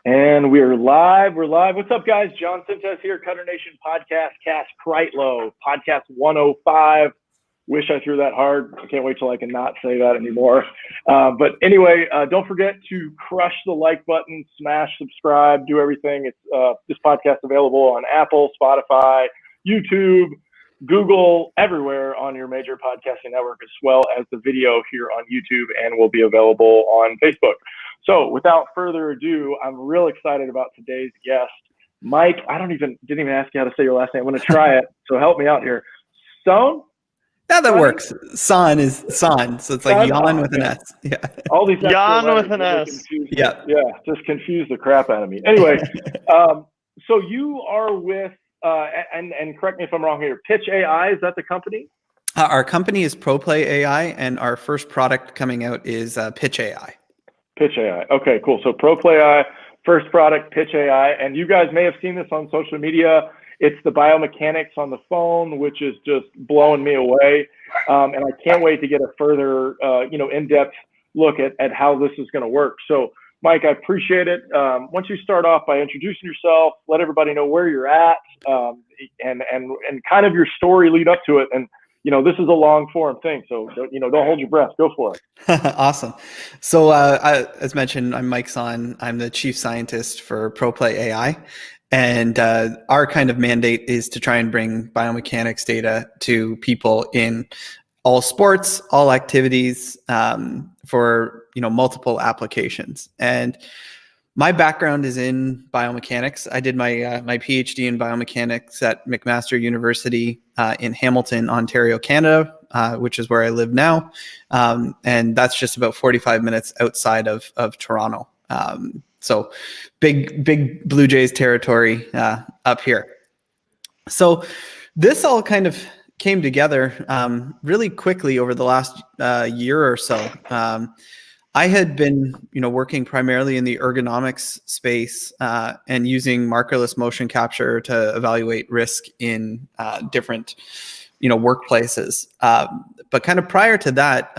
And we're live. What's up, guys? John Sintes here, Cutternation Podcast, Cast Kreitlow, Podcast 105. Wish I threw that hard. I can't wait till I can not say that anymore. But anyway, don't forget to crush the like button, smash subscribe, do everything. It's this podcast available on Apple, Spotify, YouTube, Google, everywhere on your major podcasting network, as well as the video here on YouTube, and will be available on Facebook. So without further ado, I'm real excited about today's guest. Mike, didn't even ask you how to say your last name. I'm going to try it, so help me out here. Sonne? Yeah, that works. Sonne is Sonne, so it's like Jan with an S. Yeah. All these Jan with an S. Yeah. Yeah, just confuse the crap out of me. Anyway, so you are with, and correct me if I'm wrong here, PitchAI, is that the company? Our company is ProPlayAI, and our first product coming out is PitchAI. PitchAI. Okay, cool. So ProPlayAI, first product, PitchAI, and you guys may have seen this on social media. It's the biomechanics on the phone, which is just blowing me away. And I can't wait to get a further, in-depth look at how this is going to work. So, Mike, I appreciate it. Why don't you start off by introducing yourself, let everybody know where you're at, and kind of your story lead up to it. And this is a long form thing, so don't hold your breath. Go for it. Awesome. So, as mentioned, I'm Mike Sonne. I'm the chief scientist for ProPlayAI. And our kind of mandate is to try and bring biomechanics data to people in all sports, all activities, for multiple applications. And my background is in biomechanics. I did my my PhD in biomechanics at McMaster University in Hamilton, Ontario, Canada, which is where I live now, and that's just about 45 minutes outside of Toronto. So big Blue Jays territory up here. So this all kind of came together really quickly over the last year or so. I had been working primarily in the ergonomics space and using markerless motion capture to evaluate risk in different workplaces. But kind of prior to that,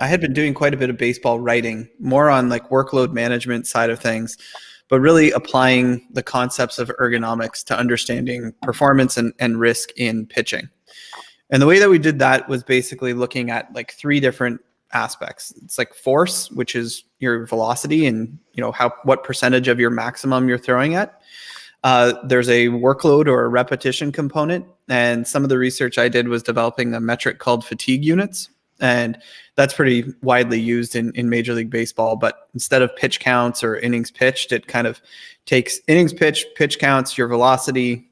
I had been doing quite a bit of baseball writing, more on like workload management side of things, but really applying the concepts of ergonomics to understanding performance and risk in pitching. And the way that we did that was basically looking at like three different aspects. It's like force, which is your velocity and what percentage of your maximum you're throwing at. There's a workload or a repetition component. And some of the research I did was developing a metric called fatigue units. And that's pretty widely used in Major League Baseball. But instead of pitch counts or innings pitched, it kind of takes innings pitched, pitch counts, your velocity.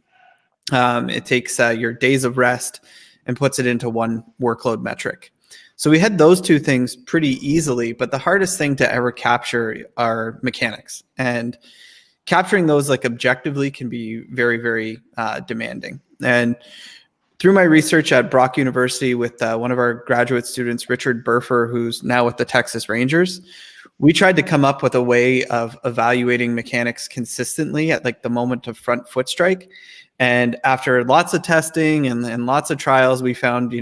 It takes your days of rest and puts it into one workload metric. So we had those two things pretty easily. But the hardest thing to ever capture are mechanics. And capturing those like objectively can be very, very demanding. And through my research at Brock University with one of our graduate students, Richard Burfer, who's now with the Texas Rangers, we tried to come up with a way of evaluating mechanics consistently at like the moment of front foot strike. And after lots of testing and lots of trials, we found,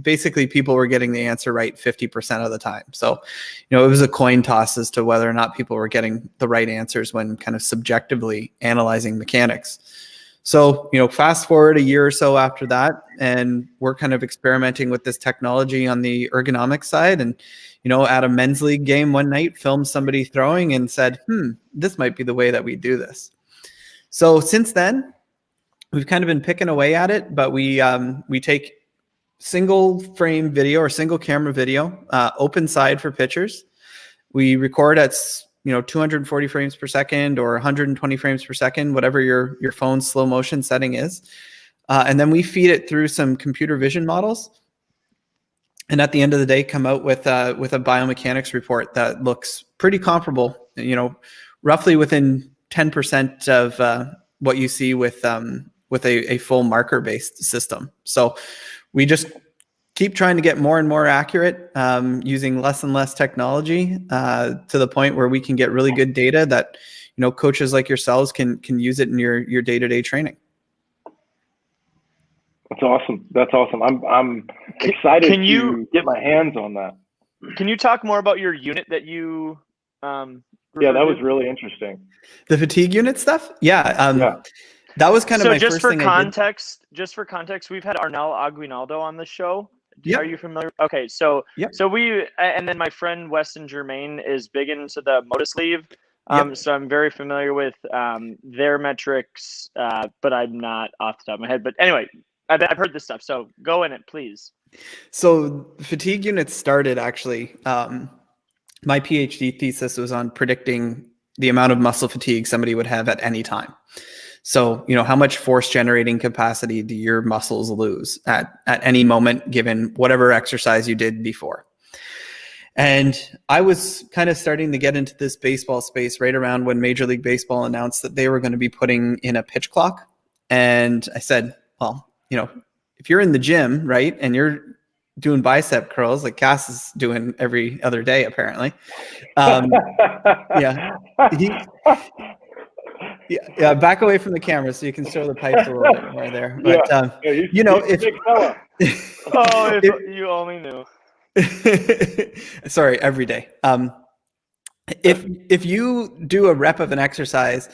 basically people were getting the answer right 50% of the time. So, it was a coin toss as to whether or not people were getting the right answers when kind of subjectively analyzing mechanics. So, fast forward a year or so after that, and we're kind of experimenting with this technology on the ergonomic side. And, at a men's league game one night, filmed somebody throwing and said, this might be the way that we do this. So since then, we've kind of been picking away at it, but we take single frame video or single camera video, open side for pitchers. We record at 240 frames per second or 120 frames per second, whatever your phone's slow motion setting is. And then we feed it through some computer vision models. And at the end of the day, come out with a biomechanics report that looks pretty comparable, roughly within 10% of what you see with a full marker-based system. So we just keep trying to get more and more accurate, using less and less technology to the point where we can get really good data that coaches like yourselves can use it in your day-to-day training. That's awesome. I'm excited to get my hands on that. Can you talk more about your unit that you Yeah, that was really interesting. The fatigue unit stuff? Yeah. That was kind of my first thing I did. Just for context, we've had Arnel Aguinaldo on the show. Yep. Are you familiar? Okay, so Yep. and then my friend Weston Germain is big into the Motus Leave. Yep. So I'm very familiar with their metrics, but I'm not off the top of my head. But anyway, I've heard this stuff. So go in it, please. So fatigue units started actually. My PhD thesis was on predicting the amount of muscle fatigue somebody would have at any time. So, how much force generating capacity do your muscles lose at any moment, given whatever exercise you did before? And I was kind of starting to get into this baseball space right around when Major League Baseball announced that they were going to be putting in a pitch clock. And I said, well, if you're in the gym, right, and you're doing bicep curls like Cass is doing every other day, apparently. Yeah, back away from the camera so you can show the pipes a little bit more there. But he's a big fella. If you only knew. Sorry, every day. If you do a rep of an exercise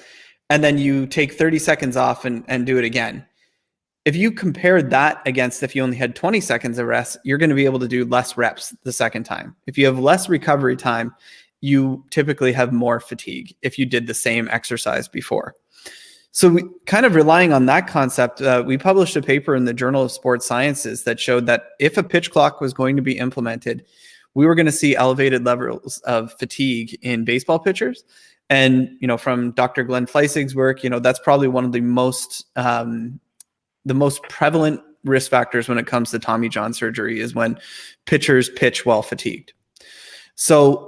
and then you take 30 seconds off and do it again, if you compare that against if you only had 20 seconds of rest, you're going to be able to do less reps the second time. If you have less recovery time, you typically have more fatigue if you did the same exercise before. So we kind of relying on that concept, we published a paper in the Journal of Sports Sciences that showed that if a pitch clock was going to be implemented, we were going to see elevated levels of fatigue in baseball pitchers. And, from Dr. Glenn Fleisig's work, that's probably one of the most prevalent risk factors when it comes to Tommy John surgery is when pitchers pitch while fatigued. So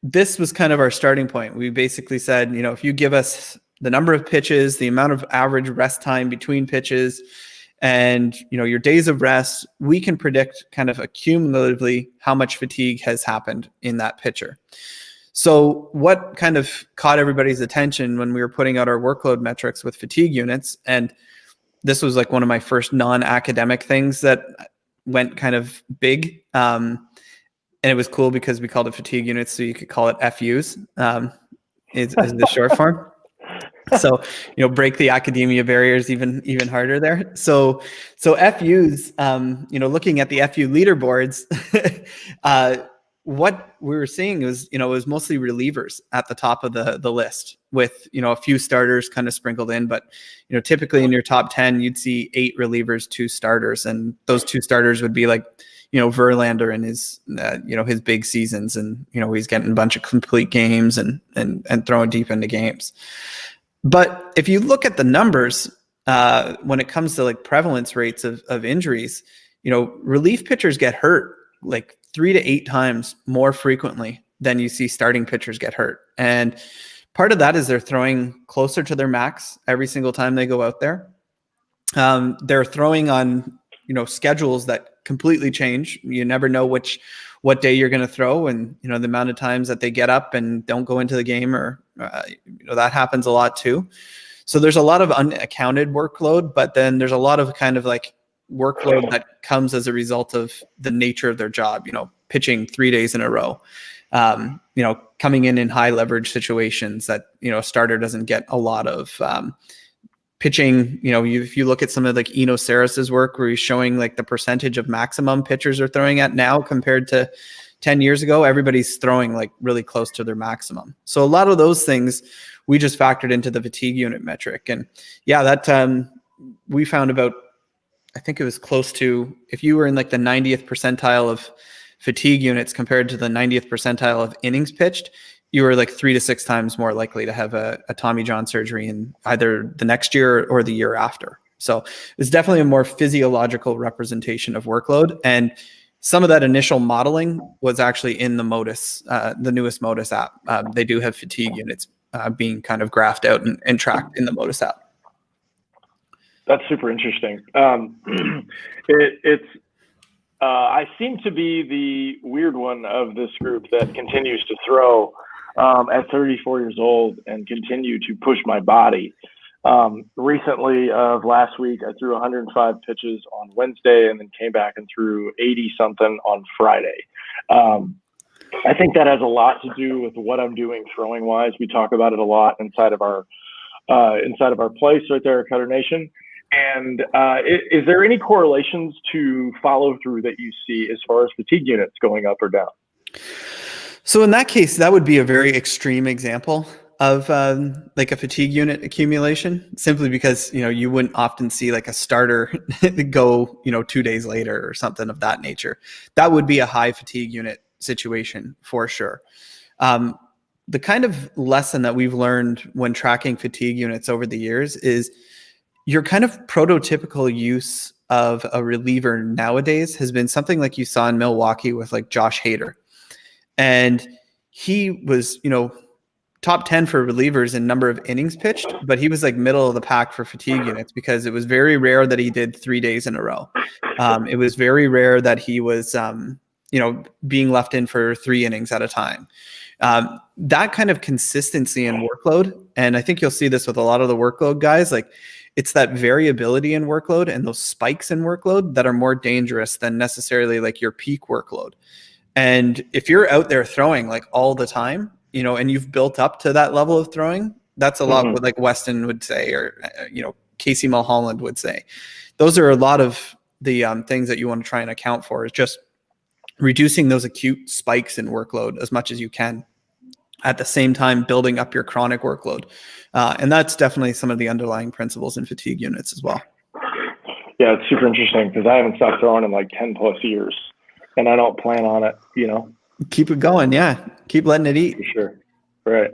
this was kind of our starting point. We basically said, if you give us the number of pitches, the amount of average rest time between pitches, and your days of rest, we can predict kind of accumulatively how much fatigue has happened in that pitcher. So what kind of caught everybody's attention when we were putting out our workload metrics with fatigue units, and this was like one of my first non-academic things that went kind of big. And it was cool because we called it fatigue units, so you could call it FUs, is the short form. So, break the academia barriers even harder there. So FUs, looking at the FU leaderboards, what we were seeing was, it was mostly relievers at the top of the list with, a few starters kind of sprinkled in. But, typically in your top 10, you'd see 8 relievers, 2 starters. And those 2 starters would be like, Verlander in his, his big seasons, and, he's getting a bunch of complete games and throwing deep into games. But if you look at the numbers, when it comes to like prevalence rates of injuries, relief pitchers get hurt like 3 to 8 times more frequently than you see starting pitchers get hurt. And part of that is they're throwing closer to their max every single time they go out there. They're throwing on, schedules that completely change. You never know what day you're going to throw, and the amount of times that they get up and don't go into the game, or that happens a lot too. So there's a lot of unaccounted workload, but then there's a lot of kind of like workload that comes as a result of the nature of their job. Pitching 3 days in a row, coming in high leverage situations that a starter doesn't get a lot of. Pitching, if you look at some of like Eno Sarris's work where he's showing like the percentage of maximum pitchers are throwing at now compared to 10 years ago, everybody's throwing like really close to their maximum. So a lot of those things we just factored into the fatigue unit metric. And yeah, that we found about, I think it was close to, if you were in like the 90th percentile of fatigue units compared to the 90th percentile of innings pitched, you were like 3 to 6 times more likely to have a Tommy John surgery in either the next year or the year after. So it's definitely a more physiological representation of workload. And some of that initial modeling was actually in the Motus, the newest Motus app. They do have fatigue units being kind of graphed out and tracked in the Motus app. That's super interesting. I seem to be the weird one of this group that continues to throw at 34 years old and continue to push my body. Recently, last week, I threw 105 pitches on Wednesday and then came back and threw 80 something on Friday. I think that has a lot to do with what I'm doing throwing wise. We talk about it a lot inside of our place right there at Cutternation. And is there any correlations to follow through that you see as far as fatigue units going up or down? So in that case, that would be a very extreme example of like a fatigue unit accumulation, simply because you wouldn't often see like a starter go 2 days later or something of that nature. That would be a high fatigue unit situation for sure. The kind of lesson that we've learned when tracking fatigue units over the years is your kind of prototypical use of a reliever nowadays has been something like you saw in Milwaukee with like Josh Hader. And he was, top 10 for relievers in number of innings pitched, but he was like middle of the pack for fatigue units because it was very rare that he did 3 days in a row. It was very rare that he was, being left in for 3 innings at a time. That kind of consistency in workload, and I think you'll see this with a lot of the workload guys, like it's that variability in workload and those spikes in workload that are more dangerous than necessarily like your peak workload. And if you're out there throwing like all the time, and you've built up to that level of throwing, that's a lot what like Weston would say, or, Casey Mulholland would say. Those are a lot of the things that you want to try and account for, is just reducing those acute spikes in workload as much as you can, at the same time building up your chronic workload. And that's definitely some of the underlying principles in fatigue units as well. Yeah, it's super interesting because I haven't stopped throwing in like 10 plus years, and I don't plan on it, Keep it going. Yeah. Keep letting it eat. For sure. Right.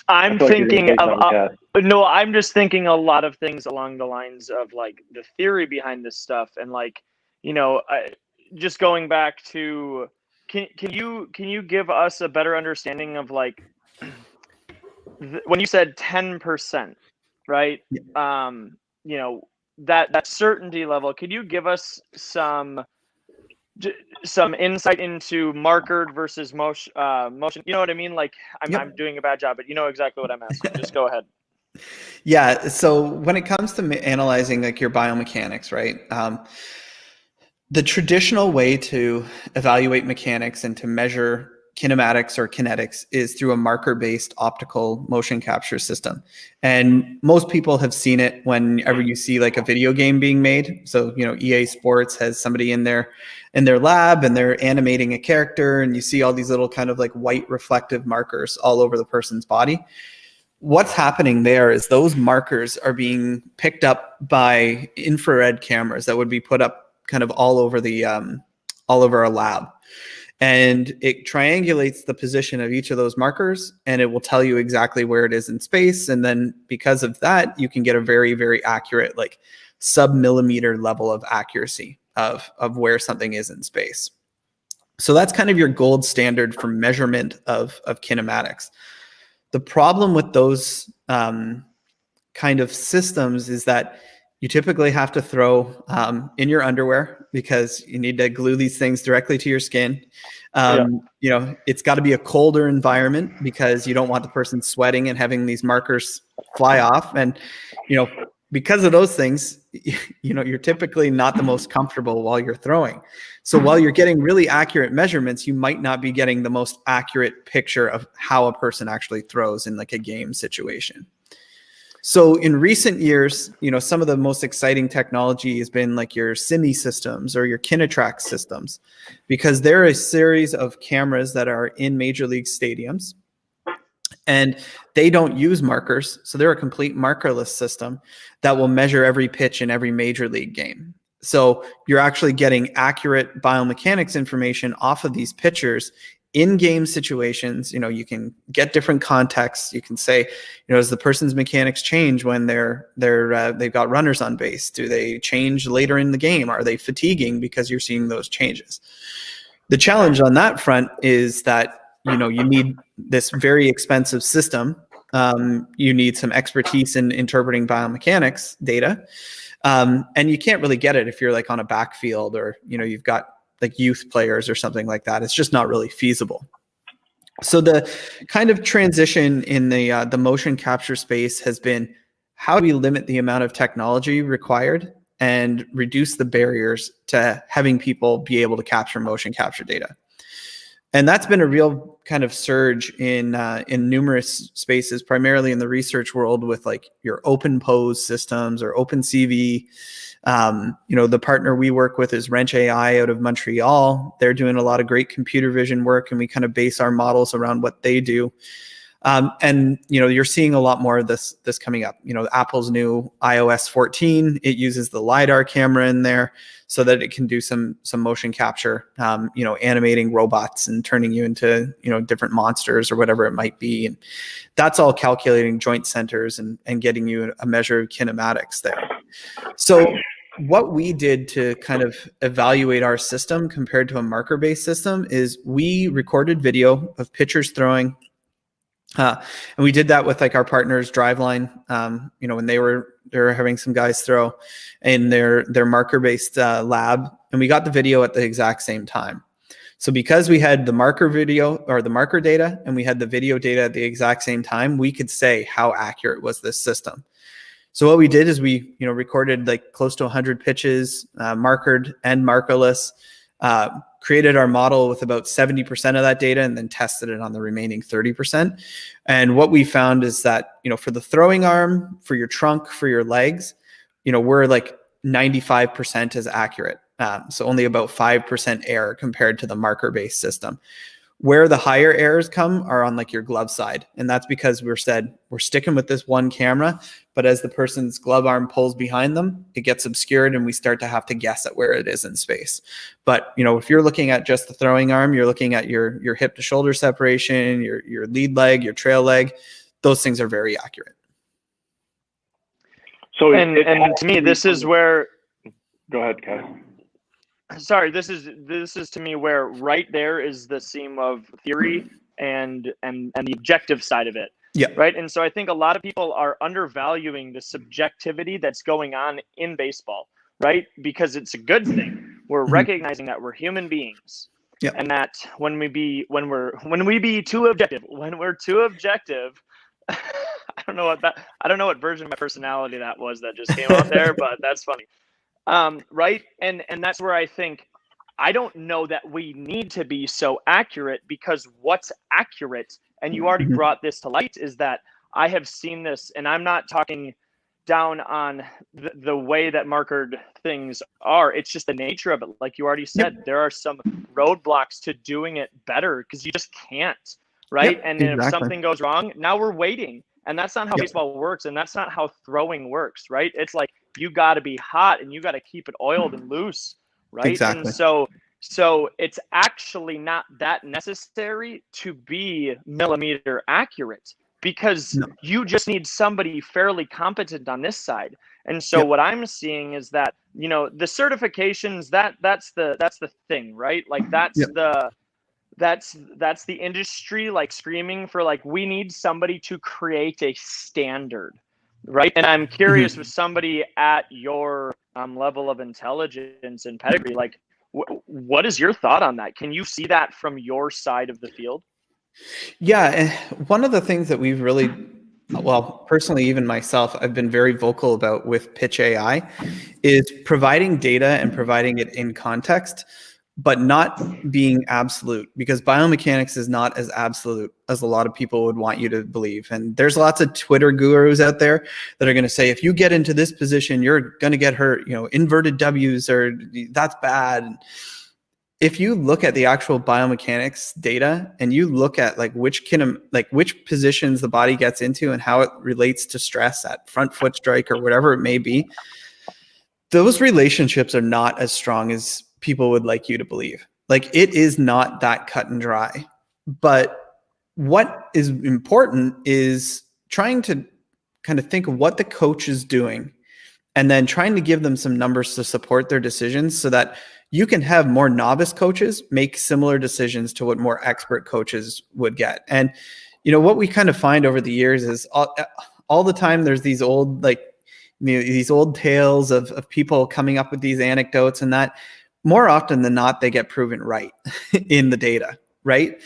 I'm thinking I'm just thinking a lot of things along the lines of like the theory behind this stuff. And like, just going back to, can you give us a better understanding of like, when you said 10%, right? Yeah. That certainty level, could you give us some insight into markered versus motion? You know what I mean? Like I'm doing a bad job, but you know exactly what I'm asking. Just go ahead. Yeah. So when it comes to analyzing like your biomechanics, right? The traditional way to evaluate mechanics and to measure kinematics or kinetics is through a marker-based optical motion capture system. And most people have seen it whenever you see like a video game being made. So, EA Sports has somebody in their lab and they're animating a character, and you see all these little kind of like white reflective markers all over the person's body. What's happening there is those markers are being picked up by infrared cameras that would be put up kind of all over a lab. And it triangulates the position of each of those markers, and it will tell you exactly where it is in space. And then because of that, you can get a very, very accurate, like sub-millimeter level of accuracy of where something is in space. So that's kind of your gold standard for measurement of kinematics. The problem with those kind of systems is that you typically have to throw in your underwear because you need to glue these things directly to your skin. It's got to be a colder environment because you don't want the person sweating and having these markers fly off. And, because of those things, you're typically not the most comfortable while you're throwing. So while you're getting really accurate measurements, you might not be getting the most accurate picture of how a person actually throws in like a game situation. So in recent years, some of the most exciting technology has been like your SIMI systems or your Kinetrax systems, because there are a series of cameras that are in major league stadiums, and they don't use markers. So they're a complete markerless system that will measure every pitch in every major league game. So you're actually getting accurate biomechanics information off of these pitchers in game situations. You can get different contexts. You can say, does the person's mechanics change when they've got runners on base? Do they change later in the game? Are they fatiguing because you're seeing those changes? The challenge on that front is that, you need this very expensive system. You need some expertise in interpreting biomechanics data. And you can't really get it if you're like on a backfield or, you've got like youth players or something like that. It's just not really feasible. So the kind of transition in the motion capture space has been, how do we limit the amount of technology required and reduce the barriers to having people be able to capture motion capture data. And that's been a real kind of surge in numerous spaces, primarily in the research world with like your open pose systems or open CV. The partner we work with is Wrench AI out of Montreal. They're doing a lot of great computer vision work, and we kind of base our models around what they do. And you're seeing a lot more of this coming up. Apple's new iOS 14, it uses the LiDAR camera in there so that it can do some motion capture, animating robots and turning you into, different monsters or whatever it might be. And that's all calculating joint centers and getting you a measure of kinematics there. So what we did to kind of evaluate our system compared to a marker-based system is we recorded video of pitchers throwing. And we did that with like our partners Driveline, when they were having some guys throw in their marker-based lab, and we got the video at the exact same time. So because we had the marker video or the marker data and we had the video data at the exact same time, we could say how accurate was this system. So what we did is we recorded like close to 100 pitches, markered and markerless, created our model with about 70% of that data and then tested it on the remaining 30%. And what we found is that, for the throwing arm, for your trunk, for your legs, we're like 95% as accurate. So only about 5% error compared to the marker-based system. Where the higher errors come are on like your glove side. And that's because we're sticking with this one camera, but as the person's glove arm pulls behind them, it gets obscured and we start to have to guess at where it is in space. But, if you're looking at just the throwing arm, you're looking at your hip to shoulder separation, your lead leg, your trail leg, those things are very accurate. So, and to me, this is where, go ahead, Kai. Sorry, this is to me where right there is the seam of theory and the objective side of it. Yeah. Right. And so I think a lot of people are undervaluing the subjectivity that's going on in baseball, right? Because it's a good thing. We're recognizing that we're human beings. Yeah. And that when we're too objective, I don't know what version of my personality that was that just came out there, but that's funny. Right. And that's where I think I don't know that we need to be so accurate, because what's accurate, and you already brought this to light, is that I have seen this, and I'm not talking down on the way that markered things are. It's just the nature of it. Like you already said, there are some roadblocks to doing it better because you just can't. Right. And if something goes wrong, now we're waiting. And that's not how baseball works. And that's not how throwing works. Right. It's like, you got to be hot and you got to keep it oiled and loose, right? Exactly. And so it's actually not that necessary to be millimeter accurate, because you just need somebody fairly competent on this side. And so what I'm seeing is that, the certifications, that's the thing, right? Like that's the industry like screaming for like, we need somebody to create a standard. Right. And I'm curious with somebody at your level of intelligence and pedigree, like what is your thought on that? Can you see that from your side of the field? Yeah. And one of the things that we've really, personally, even myself, I've been very vocal about with PitchAI is providing data and providing it in context, but not being absolute, because biomechanics is not as absolute as a lot of people would want you to believe. And there's lots of Twitter gurus out there that are going to say, if you get into this position, you're going to get hurt, inverted W's or that's bad. If you look at the actual biomechanics data and you look at which positions the body gets into and how it relates to stress at front foot strike or whatever it may be, those relationships are not as strong as people would like you to believe. Like, it is not that cut and dry. But what is important is trying to kind of think of what the coach is doing and then trying to give them some numbers to support their decisions so that you can have more novice coaches make similar decisions to what more expert coaches would get. And, what we kind of find over the years is all the time there's these old, these old tales of people coming up with these anecdotes, and that more often than not, they get proven right in the data, right?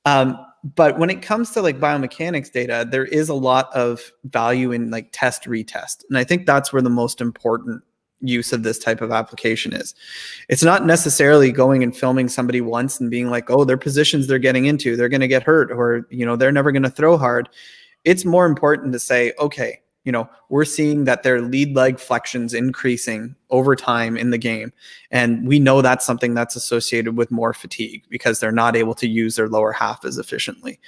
But when it comes to biomechanics data, there is a lot of value in test retest. And I think that's where the most important use of this type of application is. It's not necessarily going and filming somebody once and being like, oh, their positions they're getting into, they're going to get hurt, or, they're never going to throw hard. It's more important to say, okay, we're seeing that their lead leg flexions increasing over time in the game. And we know that's something that's associated with more fatigue because they're not able to use their lower half as efficiently.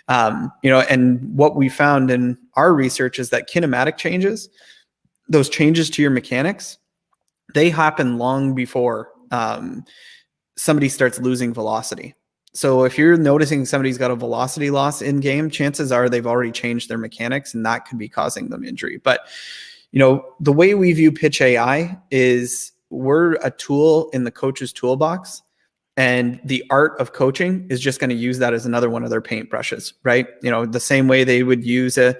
And what we found in our research is that kinematic changes, those changes to your mechanics, they happen long before somebody starts losing velocity. So if you're noticing somebody's got a velocity loss in game, chances are they've already changed their mechanics, and that could be causing them injury. But, the way we view PitchAI is we're a tool in the coach's toolbox, and the art of coaching is just going to use that as another one of their paintbrushes, right? The same way they would use a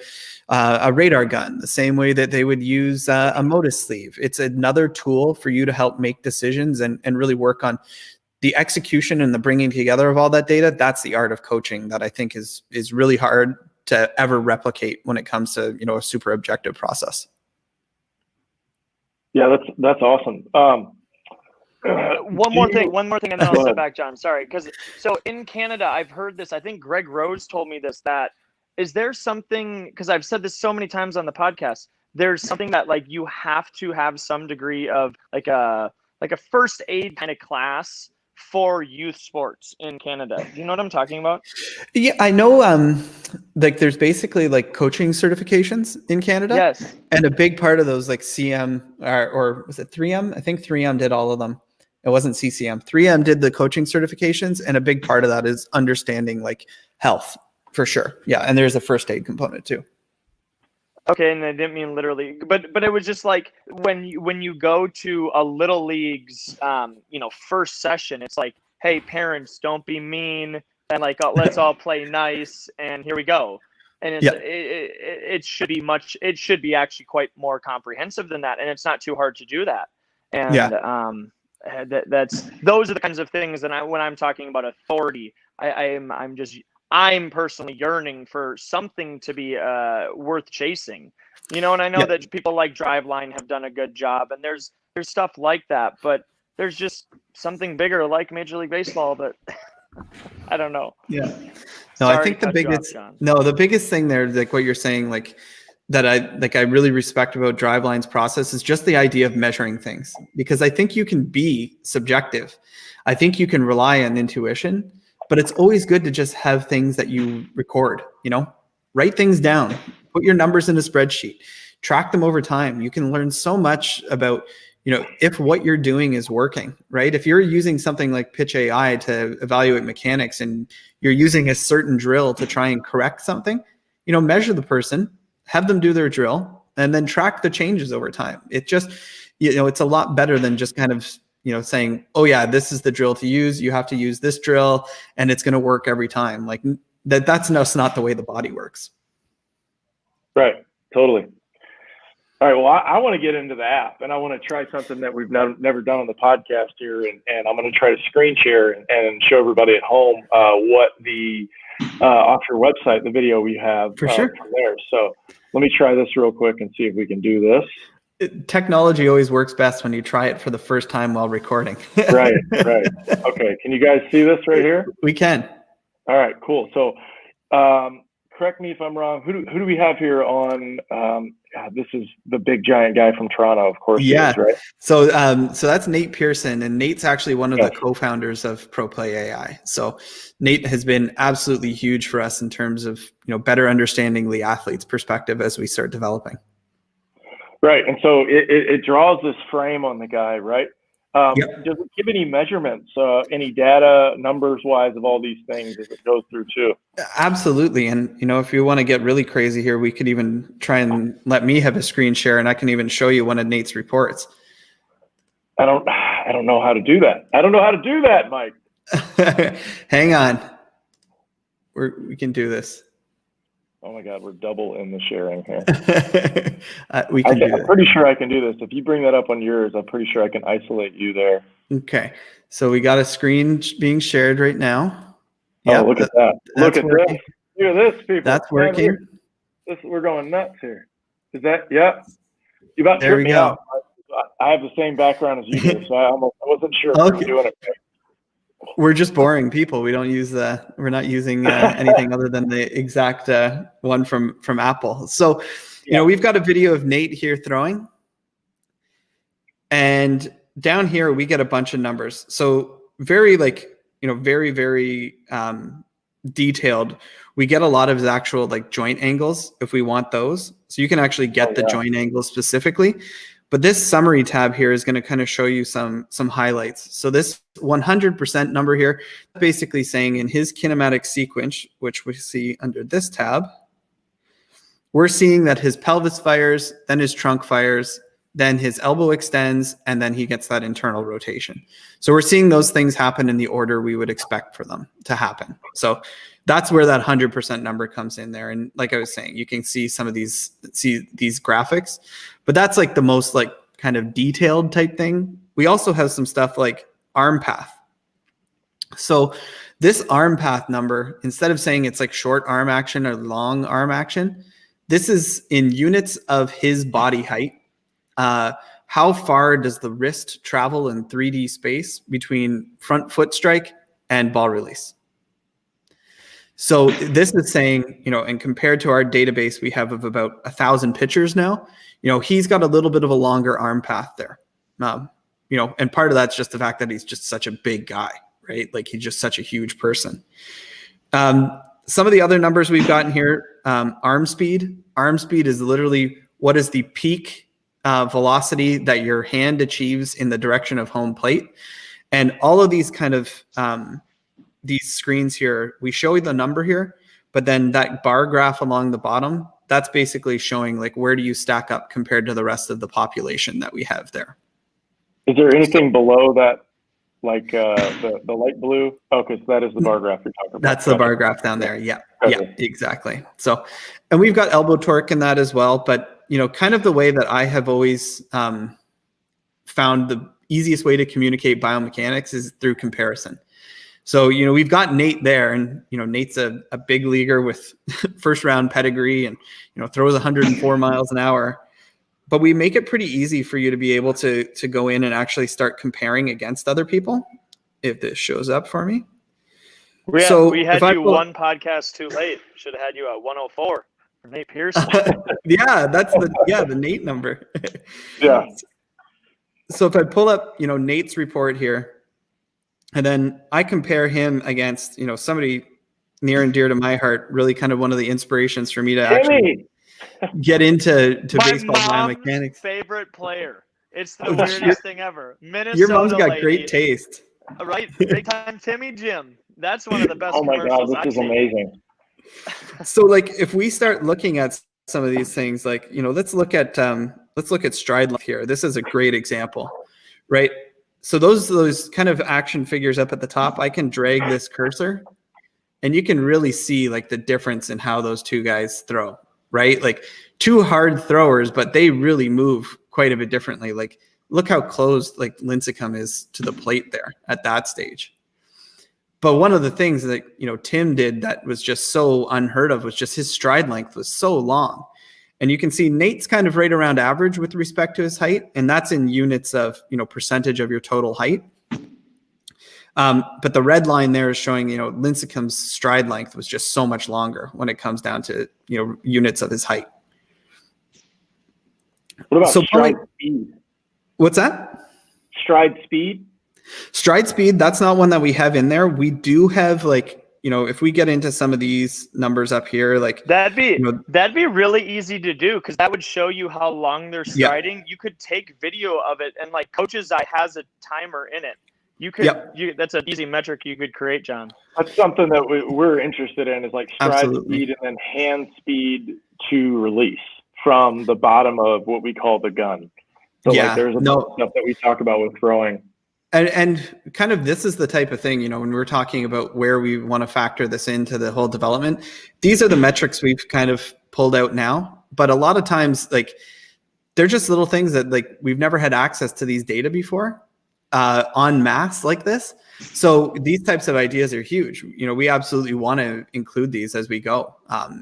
radar gun, the same way that they would use a Motus sleeve. It's another tool for you to help make decisions and really work on the execution and the bringing together of all that data. That's the art of coaching that I think is really hard to ever replicate when it comes to, a super objective process. Yeah, that's awesome. One more thing, and then I'll step back, John. Sorry, so in Canada, I've heard this. I think Greg Rose told me this. That is there something, because I've said this so many times on the podcast. There's something that like you have to have some degree of like a first aid kind of class for youth sports in Canada. Do you know what I'm talking about? Yeah, I know. Like there's basically like coaching certifications in Canada. Yes. And a big part of those, like CM or was it 3M? I think 3M did all of them. It wasn't CCM. 3M did the coaching certifications, and a big part of that is understanding like health for sure. Yeah, and there's a first aid component too. Okay, and I didn't mean literally, but it was just like when you go to a little league's first session, it's like, hey, parents, don't be mean, and like let's all play nice, and here we go. And it's, it should be it should be actually quite more comprehensive than that, and it's not too hard to do that. And those are the kinds of things that when I'm talking about authority, I'm personally yearning for something to be worth chasing, and I know that people like Driveline have done a good job, and there's stuff like that, but there's just something bigger like Major League Baseball, but I don't know. Yeah. No, I think the biggest thing there, like what you're saying, like that I really respect about Driveline's process is just the idea of measuring things, because I think you can be subjective. I think you can rely on intuition. But it's always good to just have things that you record, write things down, put your numbers in a spreadsheet, track them over time. You can learn so much about, if what you're doing is working, right? If you're using something like PitchAI to evaluate mechanics and you're using a certain drill to try and correct something, measure the person, have them do their drill, and then track the changes over time. It just, it's a lot better than just kind of saying, oh yeah, this is the drill to use. You have to use this drill and it's going to work every time. Like that's not the way the body works. Right. Totally. All right. Well, I want to get into the app, and I want to try something that we've never done on the podcast here. And I'm going to try to screen share and show everybody at home what the off your website, the video we have for sure from there. So let me try this real quick and see if we can do this. Technology always works best when you try it for the first time while recording. Right. Okay. Can you guys see this right here? We can. All right, cool. So correct me if I'm wrong. Who do we have here on? This is the big giant guy from Toronto, of course. Yeah. Is, right? So that's Nate Pearson, and Nate's actually one of the co-founders of ProPlayAI. So Nate has been absolutely huge for us in terms of better understanding the athlete's perspective as we start developing. Right, and so it draws this frame on the guy, right? Does it give any measurements, any data, numbers-wise, of all these things as it goes through too? Absolutely, and if you want to get really crazy here, we could even try and let me have a screen share, and I can even show you one of Nate's reports. I don't know how to do that. I don't know how to do that, Mike. Hang on, we can do this. Oh my God, we're double in the sharing here. I'm pretty sure I can do this. If you bring that up on yours, I'm pretty sure I can isolate you there. Okay, so we got a screen being shared right now. Oh, look at that. Look at working. this. Look at this, people. That's working. We're going nuts here. Is that, yeah. You about there we tripped me go. out. I have the same background as you do, so I wasn't sure if we were doing it right. We're just boring people. We don't use we're not using anything other than the exact one from Apple. So, you know, we've got a video of Nate here throwing, and down here we get a bunch of numbers. So very very detailed. We get a lot of his actual like joint angles if we want those. So you can actually get the joint angles specifically. But this summary tab here is going to kind of show you some highlights. So this 100% number here, basically saying in his kinematic sequence, which we see under this tab, we're seeing that his pelvis fires, then his trunk fires, then his elbow extends, and then he gets that internal rotation. So we're seeing those things happen in the order we would expect for them to happen. So that's where that 100% number comes in there. And like I was saying, you can see some of these graphics, but that's like the most like kind of detailed type thing. We also have some stuff like arm path. So this arm path number, instead of saying it's like short arm action or long arm action, this is in units of his body height. How far does the wrist travel in 3D space between front foot strike and ball release? So this is saying, you know, and compared to our database we have of about 1,000 pitchers now, you know, he's got a little bit of a longer arm path there. You know, and part of that's just the fact that he's just such a big guy, right? Like he's just such a huge person. Some of the other numbers we've gotten here, arm speed. Arm speed is literally what is the peak velocity that your hand achieves in the direction of home plate. And all of these kind of these screens here, we show you the number here, but then that bar graph along the bottom, that's basically showing like where do you stack up compared to the rest of the population that we have there. Is there anything below that, like the light blue? Oh, because that is the bar graph you're talking about. That's the bar graph down there. Yeah, yeah, exactly. So, and we've got elbow torque in that as well, but you know, kind of the way that I have always found the easiest way to communicate biomechanics is through comparison. So, you know, we've got Nate there, and, you know, Nate's a big leaguer with first round pedigree and, you know, throws 104 miles an hour. But we make it pretty easy for you to be able to go in and actually start comparing against other people. If this shows up for me. We had you one podcast too late. Should have had you at 104 for Nate Pearson. Yeah, that's the Nate number. Yeah. So if I pull up, you know, Nate's report here, and then I compare him against, you know, somebody near and dear to my heart, really kind of one of the inspirations for me to actually get into baseball biomechanics. Favorite player. It's the weirdest thing ever. Minnesota Your mom's got lady. Great taste. Right? Big time Timmy Jim. That's one of the best. Oh my God, this is amazing. So like if we start looking at some of these things, like, you know, let's look at stride length here. This is a great example, right? So those kind of action figures up at the top, I can drag this cursor and you can really see like the difference in how those two guys throw, right? Like two hard throwers, but they really move quite a bit differently. Like look how close like Lincecum is to the plate there at that stage. But one of the things that, you know, Tim did that was just so unheard of was just his stride length was so long. And you can see Nate's kind of right around average with respect to his height. And that's in units of, you know, percentage of your total height. But the red line there is showing, you know, Lincecum's stride length was just so much longer when it comes down to, you know, units of his height. What about stride speed? What's that? Stride speed? Stride speed, that's not one that we have in there. We do have like, you know, if we get into some of these numbers up here, like that'd be you know, that'd be really easy to do because that would show you how long they're striding. You could take video of it, and like Coach's Eye has a timer in it. You could, that's an easy metric you could create, John. That's something that we're interested in is like stride speed and then hand speed to release from the bottom of what we call the gun. So like there's a lot of stuff that we talk about with throwing. And kind of this is the type of thing, you know, when we're talking about where we want to factor this into the whole development, these are the metrics we've kind of pulled out now. But a lot of times, like, they're just little things that, like, we've never had access to these data before en masse like this. So these types of ideas are huge. You know, we absolutely want to include these as we go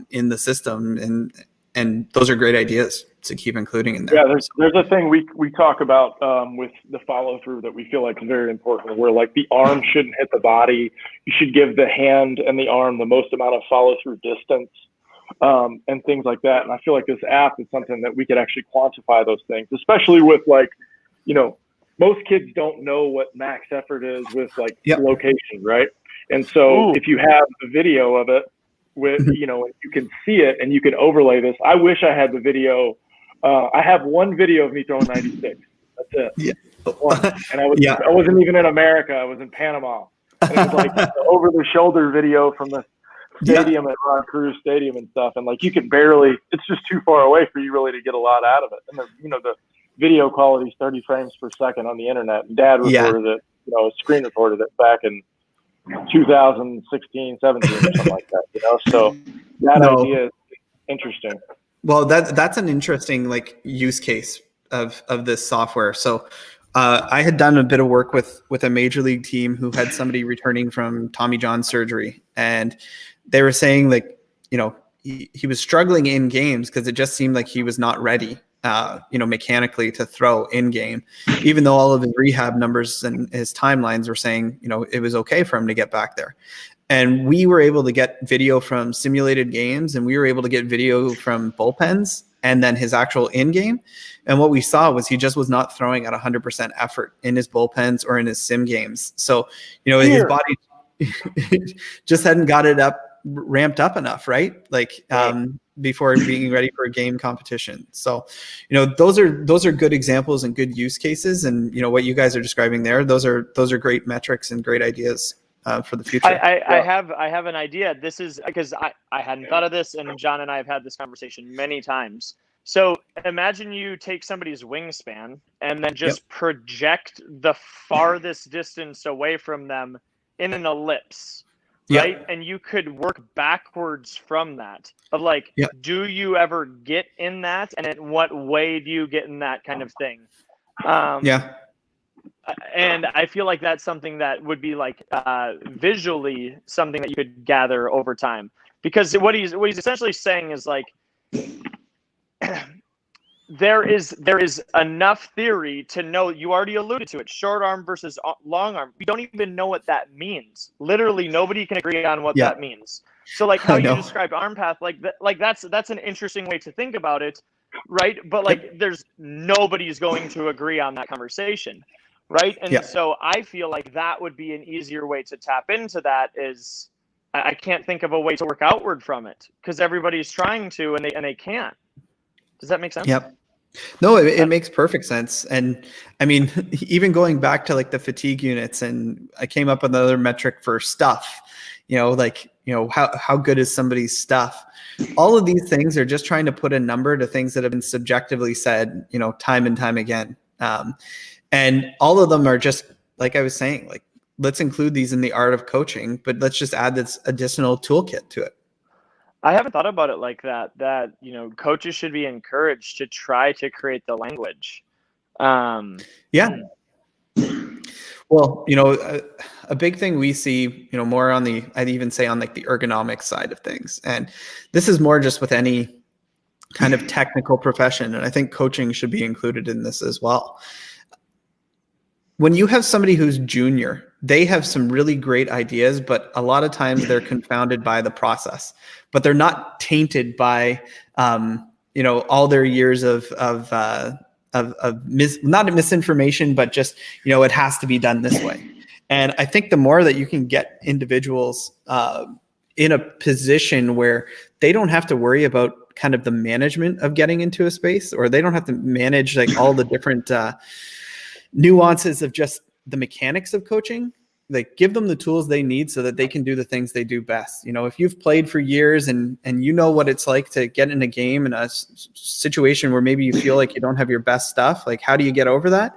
in the system. And and those are great ideas to keep including in there. Yeah, there's a thing we talk about with the follow through that we feel like is very important, where like the arm shouldn't hit the body. You should give the hand and the arm the most amount of follow through distance, and things like that. And I feel like this app is something that we could actually quantify those things, especially with like, you know, most kids don't know what max effort is with like location, right? And so if you have the video of it with, you know, you can see it and you can overlay this. I wish I had the video. I have one video of me throwing 96. That's it. Yeah. One. And I wasn't even in America. I was in Panama. And it was like the over the shoulder video from the stadium at Ron Cruz Stadium and stuff. And like, you can barely, it's just too far away for you really to get a lot out of it. And the video quality is 30 frames per second on the internet. And Dad recorded it, you know, screen recorded it back in 2016, 17 or something like that, you know? So that idea is interesting. Well, that's an interesting like use case of this software. So I had done a bit of work with a major league team who had somebody returning from Tommy John surgery, and they were saying like, you know, he was struggling in games because it just seemed like he was not ready, you know, mechanically to throw in game, even though all of his rehab numbers and his timelines were saying, you know, it was okay for him to get back there. And we were able to get video from simulated games, and we were able to get video from bullpens and then his actual in-game. And what we saw was he just was not throwing at 100% effort in his bullpens or in his sim games. So, you know, his body just hadn't got it ramped up enough, right? Like before being ready for a game competition. So, you know, those are good examples and good use cases. And, you know, what you guys are describing there, those are great metrics and great ideas for the future. I have an idea. This is because I hadn't thought of this, and John and I have had this conversation many times. So imagine you take somebody's wingspan and then just project the farthest distance away from them in an ellipse, right? And you could work backwards from that. Of like, do you ever get in that, and in what way do you get in that kind of thing? And I feel like that's something that would be like visually something that you could gather over time, because what he's essentially saying is like there is enough theory to know. You already alluded to it, short arm versus long arm. We don't even know what that means. Literally nobody can agree on what that means. So like how you described arm path, that's an interesting way to think about it, right? But like there's nobody's going to agree on that conversation. Right. And so I feel like that would be an easier way to tap into that. Is I can't think of a way to work outward from it because everybody's trying to and they can't. Does that make sense? Yep. No, it makes perfect sense. And I mean, even going back to like the fatigue units, and I came up with another metric for stuff, you know, like, you know, how good is somebody's stuff? All of these things are just trying to put a number to things that have been subjectively said, you know, time and time again. And all of them are just, like I was saying, like, let's include these in the art of coaching, but let's just add this additional toolkit to it. I haven't thought about it like that, you know, coaches should be encouraged to try to create the language. Well, you know, a big thing we see, you know, more on I'd even say on like the ergonomic side of things. And this is more just with any kind of technical profession. And I think coaching should be included in this as well. When you have somebody who's junior, they have some really great ideas, but a lot of times they're confounded by the process, but they're not tainted by, you know, all their years of not misinformation, but just, you know, it has to be done this way. And I think the more that you can get individuals in a position where they don't have to worry about kind of the management of getting into a space, or they don't have to manage like all the different nuances of just the mechanics of coaching, like give them the tools they need so that they can do the things they do best. You know, if you've played for years and you know what it's like to get in a game in a situation where maybe you feel like you don't have your best stuff, like how do you get over that?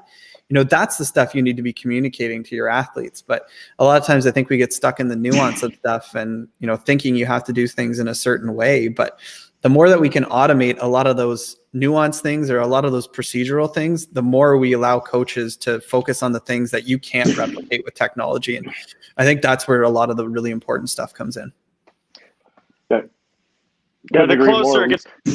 You know, that's the stuff you need to be communicating to your athletes. But a lot of times I think we get stuck in the nuance of stuff and, you know, thinking you have to do things in a certain way. But the more that we can automate a lot of those nuanced things or a lot of those procedural things, the more we allow coaches to focus on the things that you can't replicate with technology. And I think that's where a lot of the really important stuff comes in. Yeah, the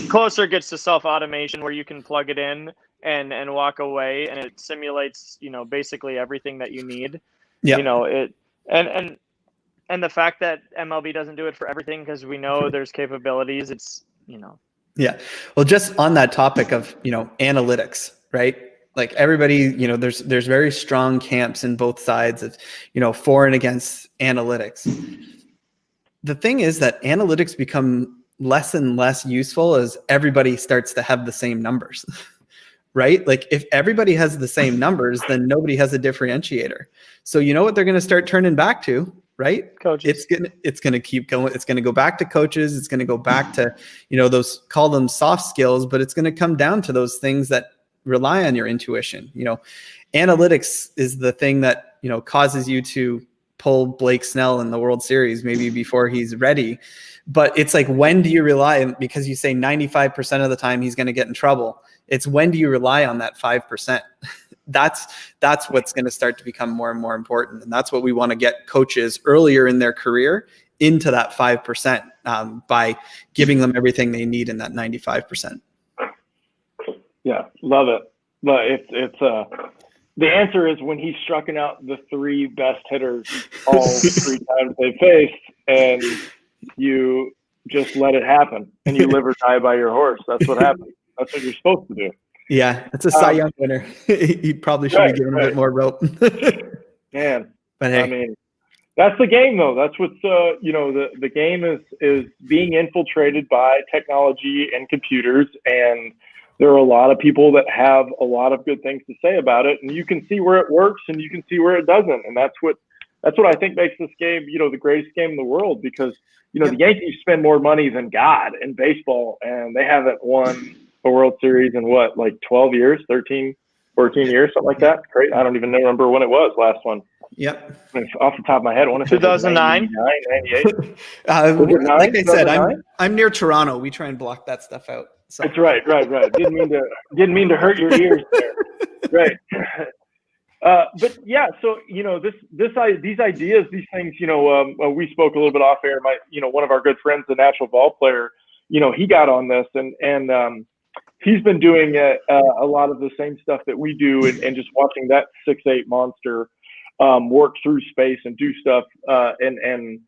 closer it gets to self-automation where you can plug it in and walk away, and it simulates, basically everything that you need. Yeah. And the fact that MLB doesn't do it for everything, because we know there's capabilities, it's. Yeah. Well, just on that topic of, analytics, right? Like everybody, there's very strong camps in both sides of, for and against analytics. The thing is that analytics become less and less useful as everybody starts to have the same numbers, right? Like if everybody has the same numbers, then nobody has a differentiator. So you know what they're going to start turning back to, right? Coaches. It's going to keep going. It's going to go back to coaches. It's going to go back to, those, call them soft skills, but it's going to come down to those things that rely on your intuition. Analytics is the thing that, causes you to pull Blake Snell in the World Series, maybe before he's ready. But it's like, when do you rely, because you say 95% of the time he's going to get in trouble. It's when do you rely on that 5%? That's what's going to start to become more and more important. And that's what we want to get coaches earlier in their career into that 5% by giving them everything they need in that 95%. Yeah, love it. But it's the answer is when he's striking out the 3 best hitters all 3 times they faced, and you just let it happen, and you live or die by your horse. That's what happens. That's what you're supposed to do. Yeah, that's a Cy Young winner. He probably should be given a bit more rope. Man, but hey. I mean, that's the game, though. That's what's the game is being infiltrated by technology and computers, and there are a lot of people that have a lot of good things to say about it, and you can see where it works and you can see where it doesn't, and that's what I think makes this game, the greatest game in the world, because the Yankees spend more money than God in baseball, and they haven't won a World Series in 12 years, 13, 14 years, something like that. Great. I don't even remember when it was last one. Yep. Off the top of my head, I want to say 2009, 98. Like I said, I'm near Toronto. We try and block that stuff out. So. That's right. Didn't mean to hurt your ears there. Right. But yeah, so these ideas, these things, we spoke a little bit off air. One of our good friends, the natural ball player, he got on this, and he's been doing a lot of the same stuff that we do, and just watching that 6'8" monster work through space and do stuff. And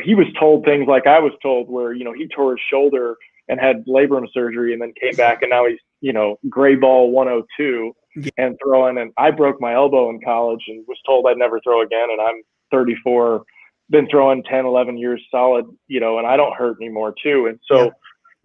he was told things like I was told, where he tore his shoulder and had labrum surgery, and then came back, and now he's gray ball 102 and throwing. And I broke my elbow in college and was told I'd never throw again. And I'm 34, been throwing 10, 11 years solid, and I don't hurt anymore too. And so,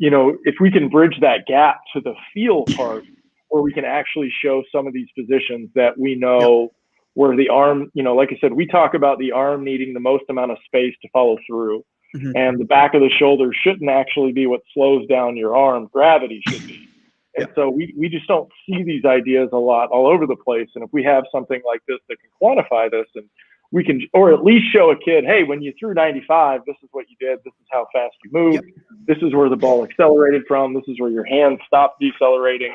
if we can bridge that gap to the feel part, where we can actually show some of these positions that we know where the arm, like I said, we talk about the arm needing the most amount of space to follow through. Mm-hmm. And the back of the shoulder shouldn't actually be what slows down your arm. Gravity should be. And so we just don't see these ideas a lot all over the place. And if we have something like this that can quantify this, and we can, or at least show a kid, hey, when you threw 95, this is what you did. This is how fast you moved. Yep. This is where the ball accelerated from. This is where your hand stopped decelerating.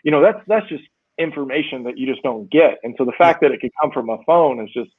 That's just information that you just don't get. And so the fact that it could come from a phone is just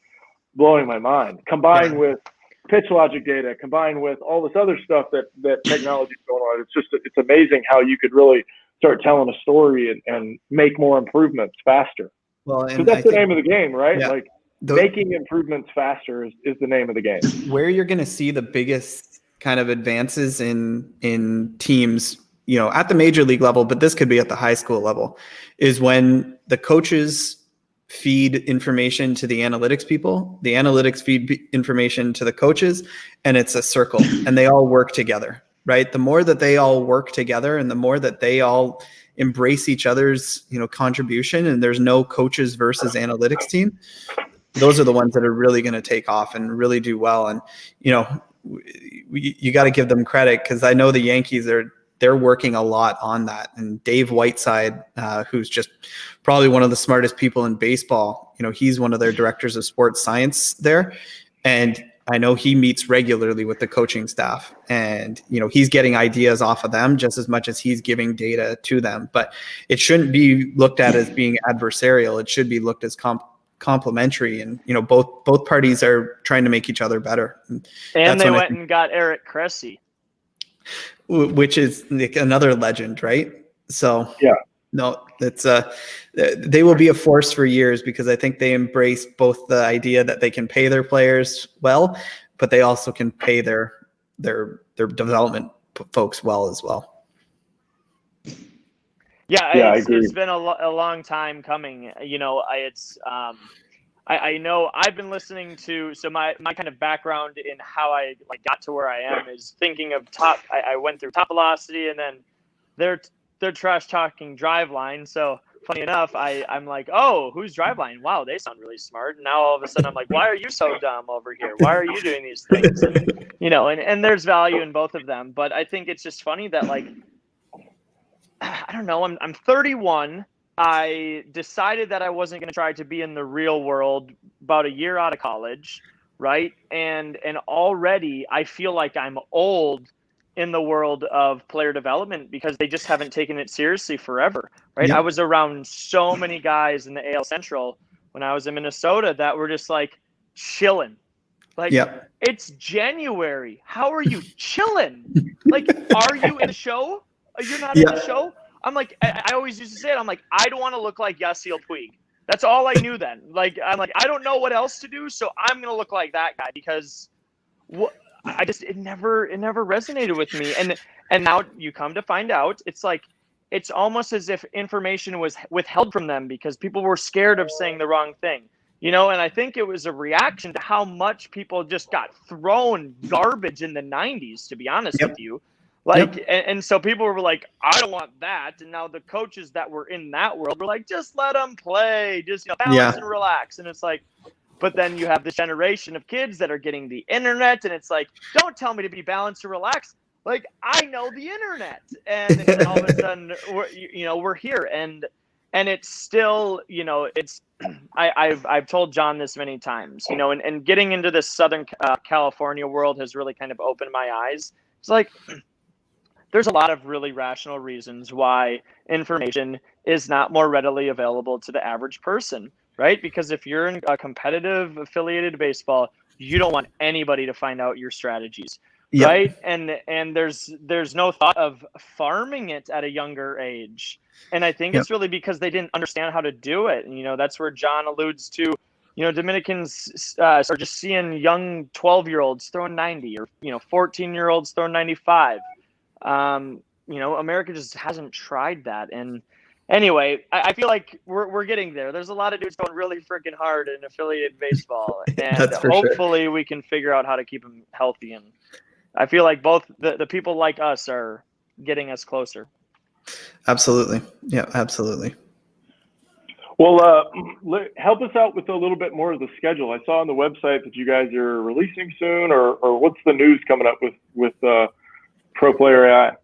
blowing my mind, combined with pitch logic data, combined with all this other stuff that technology is going on. It's amazing how you could really start telling a story and make more improvements faster. Well, and that's the name of the game, right? Yeah. Making improvements faster is the name of the game. Where you're going to see the biggest kind of advances in teams, at the major league level, but this could be at the high school level, is when the coaches feed information to the analytics people, the analytics feed information to the coaches, and it's a circle, and they all work together, right? The more that they all work together, and the more that they all embrace each other's, contribution, and there's no coaches versus analytics team, those are the ones that are really going to take off and really do well. And, you got to give them credit, because I know the Yankees they're working a lot on that. And Dave Whiteside, who's just probably one of the smartest people in baseball, he's one of their directors of sports science there. And I know he meets regularly with the coaching staff, and, he's getting ideas off of them just as much as he's giving data to them. But it shouldn't be looked at as being adversarial. It should be looked as complementary, and both parties are trying to make each other better. And they went and got Eric Cressy. which is like another legend, right? So Yeah. no, it's they will be a force for years because I think they embrace both the idea that they can pay their players well, but they also can pay their development folks well as well. Yeah, I agree. it's been a long time coming. You know, I know I've been listening to, so my kind of background in how I like got to where I am is thinking of I went through Top Velocity, and then they're trash talking Driveline. So funny enough, I'm like, oh, who's Driveline? Wow, they sound really smart. And now all of a sudden I'm like, why are you so dumb over here? Why are you doing these things? And, you know, and there's value in both of them. But I think it's just funny that, like, I don't know, I'm 31. I decided that I wasn't going to try to be in the real world about a year out of college, right? And already I feel like I'm old in the world of player development because they just haven't taken it seriously forever, right? Yep. I was around so many guys in the AL Central when I was in Minnesota that were just like chilling. Like, yep. It's January. How are you chilling? Like, are you in the show? You're not in the show? I'm like, I always used to say it. I'm like, I don't want to look like Yasiel Puig. That's all I knew then. Like, I'm like, I don't know what else to do, so I'm gonna look like that guy because it never resonated with me. And now you come to find out, it's like, it's almost as if information was withheld from them because people were scared of saying the wrong thing. You know, and I think it was a reaction to how much people just got thrown garbage in the 90s, to be honest with you. Like, and so people were like, I don't want that. And now the coaches that were in that world were like, just let them play, just, you know, balance and relax. And it's like, but then you have this generation of kids that are getting the internet, and it's like, don't tell me to be balanced or relaxed. Like, I know the internet. And then all of a sudden, we're here. And it's still, you know, it's, I've told John this many times, you know, and getting into this Southern California world has really kind of opened my eyes. It's like, there's a lot of really rational reasons why information is not more readily available to the average person, right? Because if you're in a competitive affiliated baseball, you don't want anybody to find out your strategies, right? And there's no thought of farming it at a younger age. And I think it's really because they didn't understand how to do it. And, you know, that's where John alludes to, you know, Dominicans are just seeing young 12-year-olds throwing 90 or, you know, 14-year-olds throwing 95. You know, America just hasn't tried that. And anyway, I feel like we're getting there. There's a lot of dudes going really freaking hard in affiliated baseball, and hopefully we can figure out how to keep them healthy. And I feel like both the people like us are getting us closer. Absolutely. Yeah, absolutely. Well, help us out with a little bit more of the schedule. I saw on the website that you guys are releasing soon, or what's the news coming up with ProPlayAI?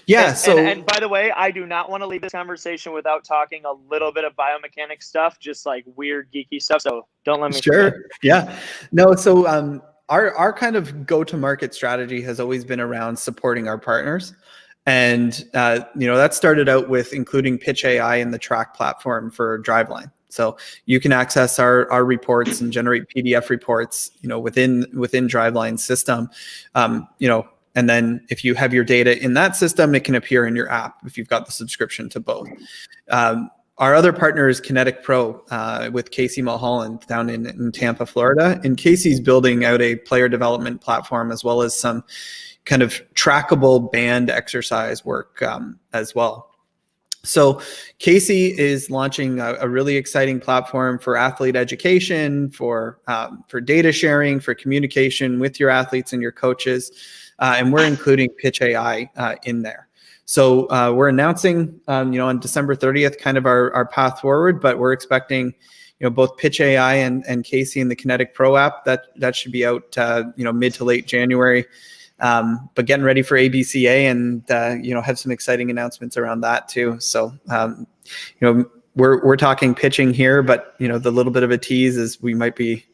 Yeah. And by the way, I do not want to leave this conversation without talking a little bit of biomechanics stuff, just like weird geeky stuff. So don't let me forget. Yeah. No. So our kind of go-to-market strategy has always been around supporting our partners. And, you know, that started out with including PitchAI in the track platform for Driveline. So you can access our reports and generate PDF reports, you know, within Driveline's system, you know, and then if you have your data in that system, it can appear in your app if you've got the subscription to both. Our other partner is Kinetic Pro with Casey Mulholland down in Tampa, Florida. And Casey's building out a player development platform as well as some kind of trackable band exercise work as well. So Casey is launching a really exciting platform for athlete education, for data sharing, for communication with your athletes and your coaches. And we're including PitchAI in there. So we're announcing, you know, on December 30th, kind of our path forward, but we're expecting, you know, both PitchAI and Casey in the Kinetic Pro app that should be out, you know, mid to late January. But getting ready for ABCA and, you know, have some exciting announcements around that too. So, you know, we're talking pitching here, but, you know, the little bit of a tease is we might be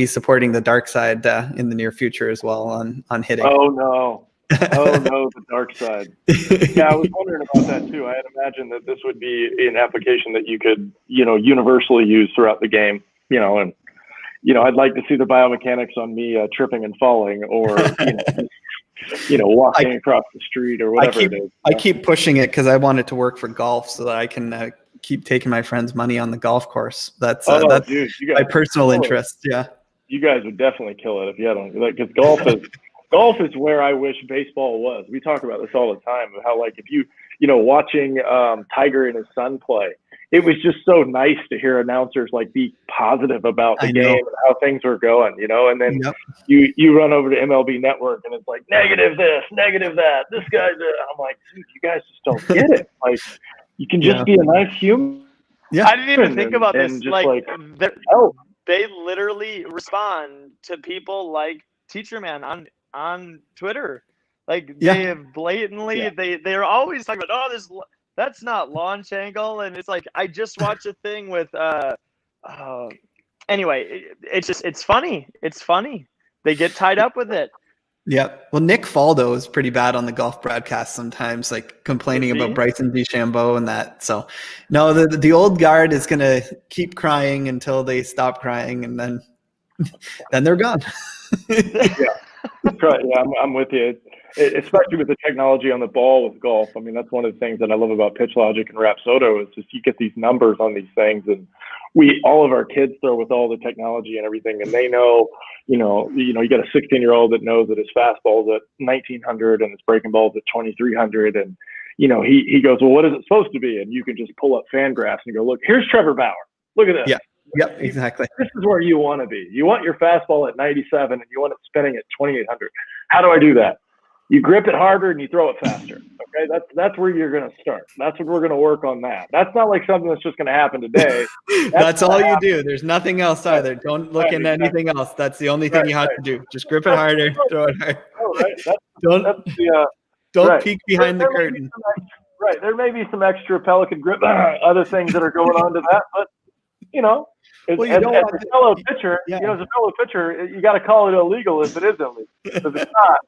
supporting the dark side in the near future as well on hitting. Oh no. Oh no, the dark side. Yeah, I was wondering about that too. I had imagined that this would be an application that you could, you know, universally use throughout the game, you know, and, you know, I'd like to see the biomechanics on me tripping and falling, or, you know, walking across the street or whatever it is. I keep pushing it because I want it to work for golf so that I can keep taking my friend's money on the golf course. That's dude, my personal interest. Yeah. You guys would definitely kill it if you had one. Like, because golf is where I wish baseball was. We talk about this all the time, how like if you watching Tiger and his son play, it was just so nice to hear announcers like be positive about the game and how things were going, and then you run over to MLB Network and it's like negative this, negative that, this guy's it. I'm like, dude, you guys just don't get it. Like, you can just be a nice human. Yeah, I didn't even think about this. Like they literally respond to people like Teacher Man on Twitter. Like they have blatantly they're always talking about that's not launch angle, and it's like I just watched a thing with anyway, it's funny. It's funny. They get tied up with it. Yeah. Well, Nick Faldo is pretty bad on the golf broadcast sometimes, like complaining about Bryson DeChambeau and that. So no, the old guard is gonna keep crying until they stop crying, and then they're gone. I'm with you. Especially with the technology on the ball with golf. I mean, that's one of the things that I love about PitchLogic and Rapsodo is just you get these numbers on these things, and all of our kids throw with all the technology and everything, and they know, you got a 16-year-old that knows that his fastball's at 1900 and his breaking ball's at 2300, and he goes, well, what is it supposed to be? And you can just pull up FanGraphs and go, look, here's Trevor Bauer. Look at this. Yeah. Yep, exactly. This is where you want to be. You want your fastball at 97 and you want it spinning at 2800. How do I do that? You grip it harder and you throw it faster. Okay, that's where you're going to start. That's what we're going to work on. That's not like something that's just going to happen today. That's all you do. There's nothing else either. Don't look into anything else. That's the only thing you have to do. Just grip it harder, throw it hard. Don't peek behind the curtain. There may be some extra Pelican grip, other things that are going on to that, but as a fellow pitcher, you got to call it illegal if it is illegal. If it's not,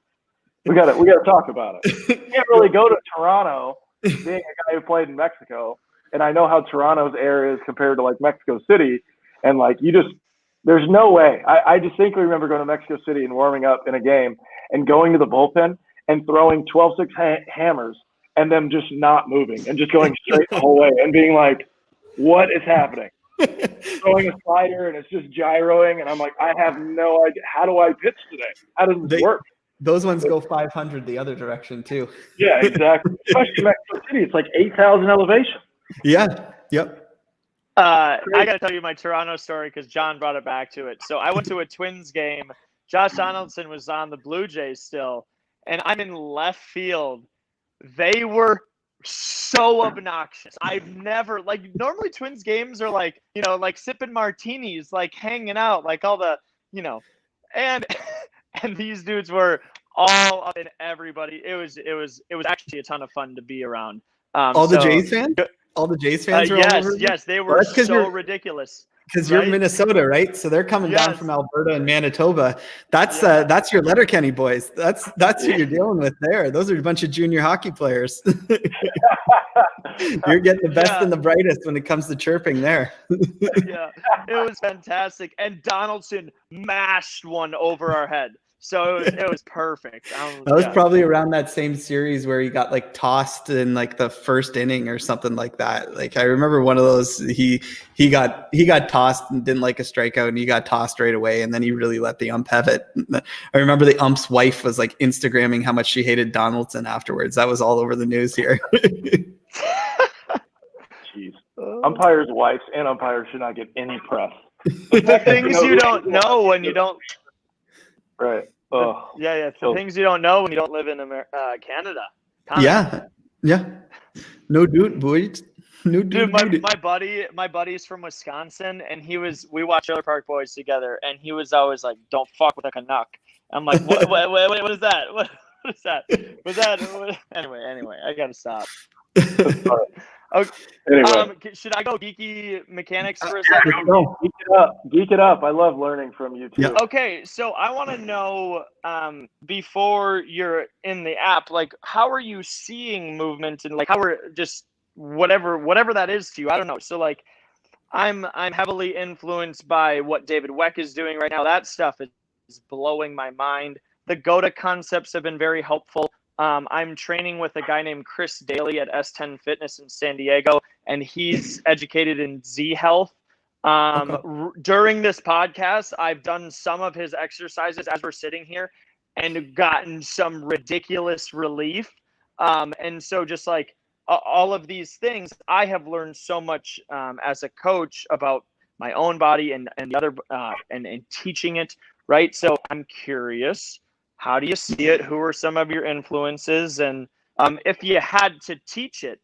we got to talk about it. You can't really go to Toronto, being a guy who played in Mexico, and I know how Toronto's air is compared to like Mexico City, and like there's no way. I distinctly remember going to Mexico City and warming up in a game and going to the bullpen and throwing 12-6 hammers and them just not moving and just going straight the whole way and being like, what is happening? Throwing a slider and it's just gyroing, and I'm like, I have no idea. How do I pitch today? How does this work? Those ones go 500 the other direction too. Yeah, exactly. Especially Mexico City, it's like 8,000 elevation. Yeah. Yep. I got to tell you my Toronto story because John brought it back to it. So I went to a Twins game. Josh Donaldson was on the Blue Jays still, and I'm in left field. They were so obnoxious. I've never normally Twins games are like sipping martinis, like hanging out, like all the and these dudes were all up in everybody. It was actually a ton of fun to be around. The Jays fans? All the Jays fans are all over? Yes, they were so ridiculous. Because you're Minnesota, right? So they're coming down from Alberta and Manitoba. That's your Letterkenny boys. That's who you're dealing with there. Those are a bunch of junior hockey players. You're getting the best and the brightest when it comes to chirping there. Yeah, it was fantastic. And Donaldson mashed one over our head. So it was perfect. That was probably around that same series where he got like tossed in like the first inning or something like that. Like I remember one of those. He got tossed and didn't like a strikeout, and he got tossed right away. And then he really let the ump have it. I remember the ump's wife was like Instagramming how much she hated Donaldson afterwards. That was all over the news here. Jeez, umpires' wives and umpires should not get any press. The things you don't know when you don't. Right. Things you don't know when you don't live in Canada. Yeah. No dude, boys. No dude. Dude, my buddy's from Wisconsin, and we watched Trailer Park Boys together, and he was always like, "Don't fuck with a Canuck." I'm like, what is that? What is that? Was that? Anyway, I gotta stop. Okay. Anyway. Should I go geeky mechanics for a second? Geek it up. I love learning from you too. Yeah. Okay, so I want to know before you're in the app, like how are you seeing movement and like how are just whatever that is to you? I don't know. So like I'm heavily influenced by what David Weck is doing right now. That stuff is blowing my mind. the GOTA concepts have been very helpful. I'm training with a guy named Chris Daly at S10 Fitness in San Diego, and he's educated in Z Health. During this podcast, I've done some of his exercises as we're sitting here and gotten some ridiculous relief. And so just like all of these things, I have learned so much as a coach about my own body and the other and teaching it, right? So I'm curious, how do you see it? Who are some of your influences? And if you had to teach it,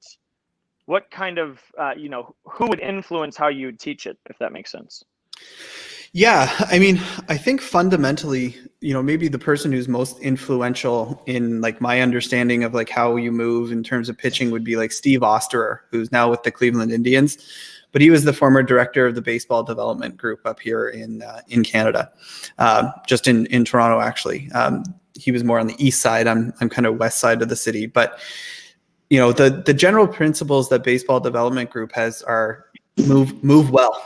what kind of, who would influence how you would teach it, if that makes sense? Yeah, I mean, I think fundamentally, maybe the person who's most influential in like my understanding of like how you move in terms of pitching would be like Steve Osterer, who's now with the Cleveland Indians, but he was the former director of the baseball development group up here in Canada, just in Toronto actually. He was more on the east side. I'm kind of west side of the city, but the general principles that baseball development group has are move well.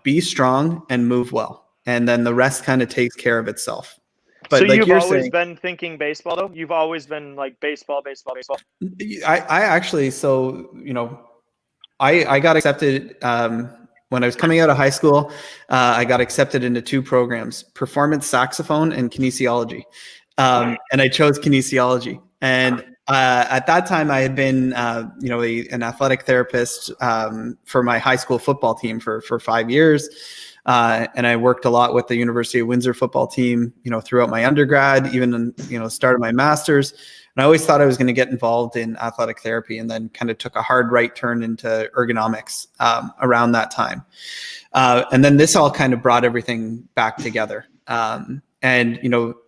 Be strong and move well. And then the rest kind of takes care of itself. But so like you've you're always saying, been thinking baseball though? You've always been like baseball. I actually, I got accepted when I was coming out of high school. I got accepted into 2 programs, performance saxophone and kinesiology. And I chose kinesiology. And at that time, I had been, an athletic therapist for my high school football team for 5 years. And I worked a lot with the University of Windsor football team, throughout my undergrad, even, started my master's. And I always thought I was going to get involved in athletic therapy, and then kind of took a hard right turn into ergonomics around that time. And then this all kind of brought everything back together. And,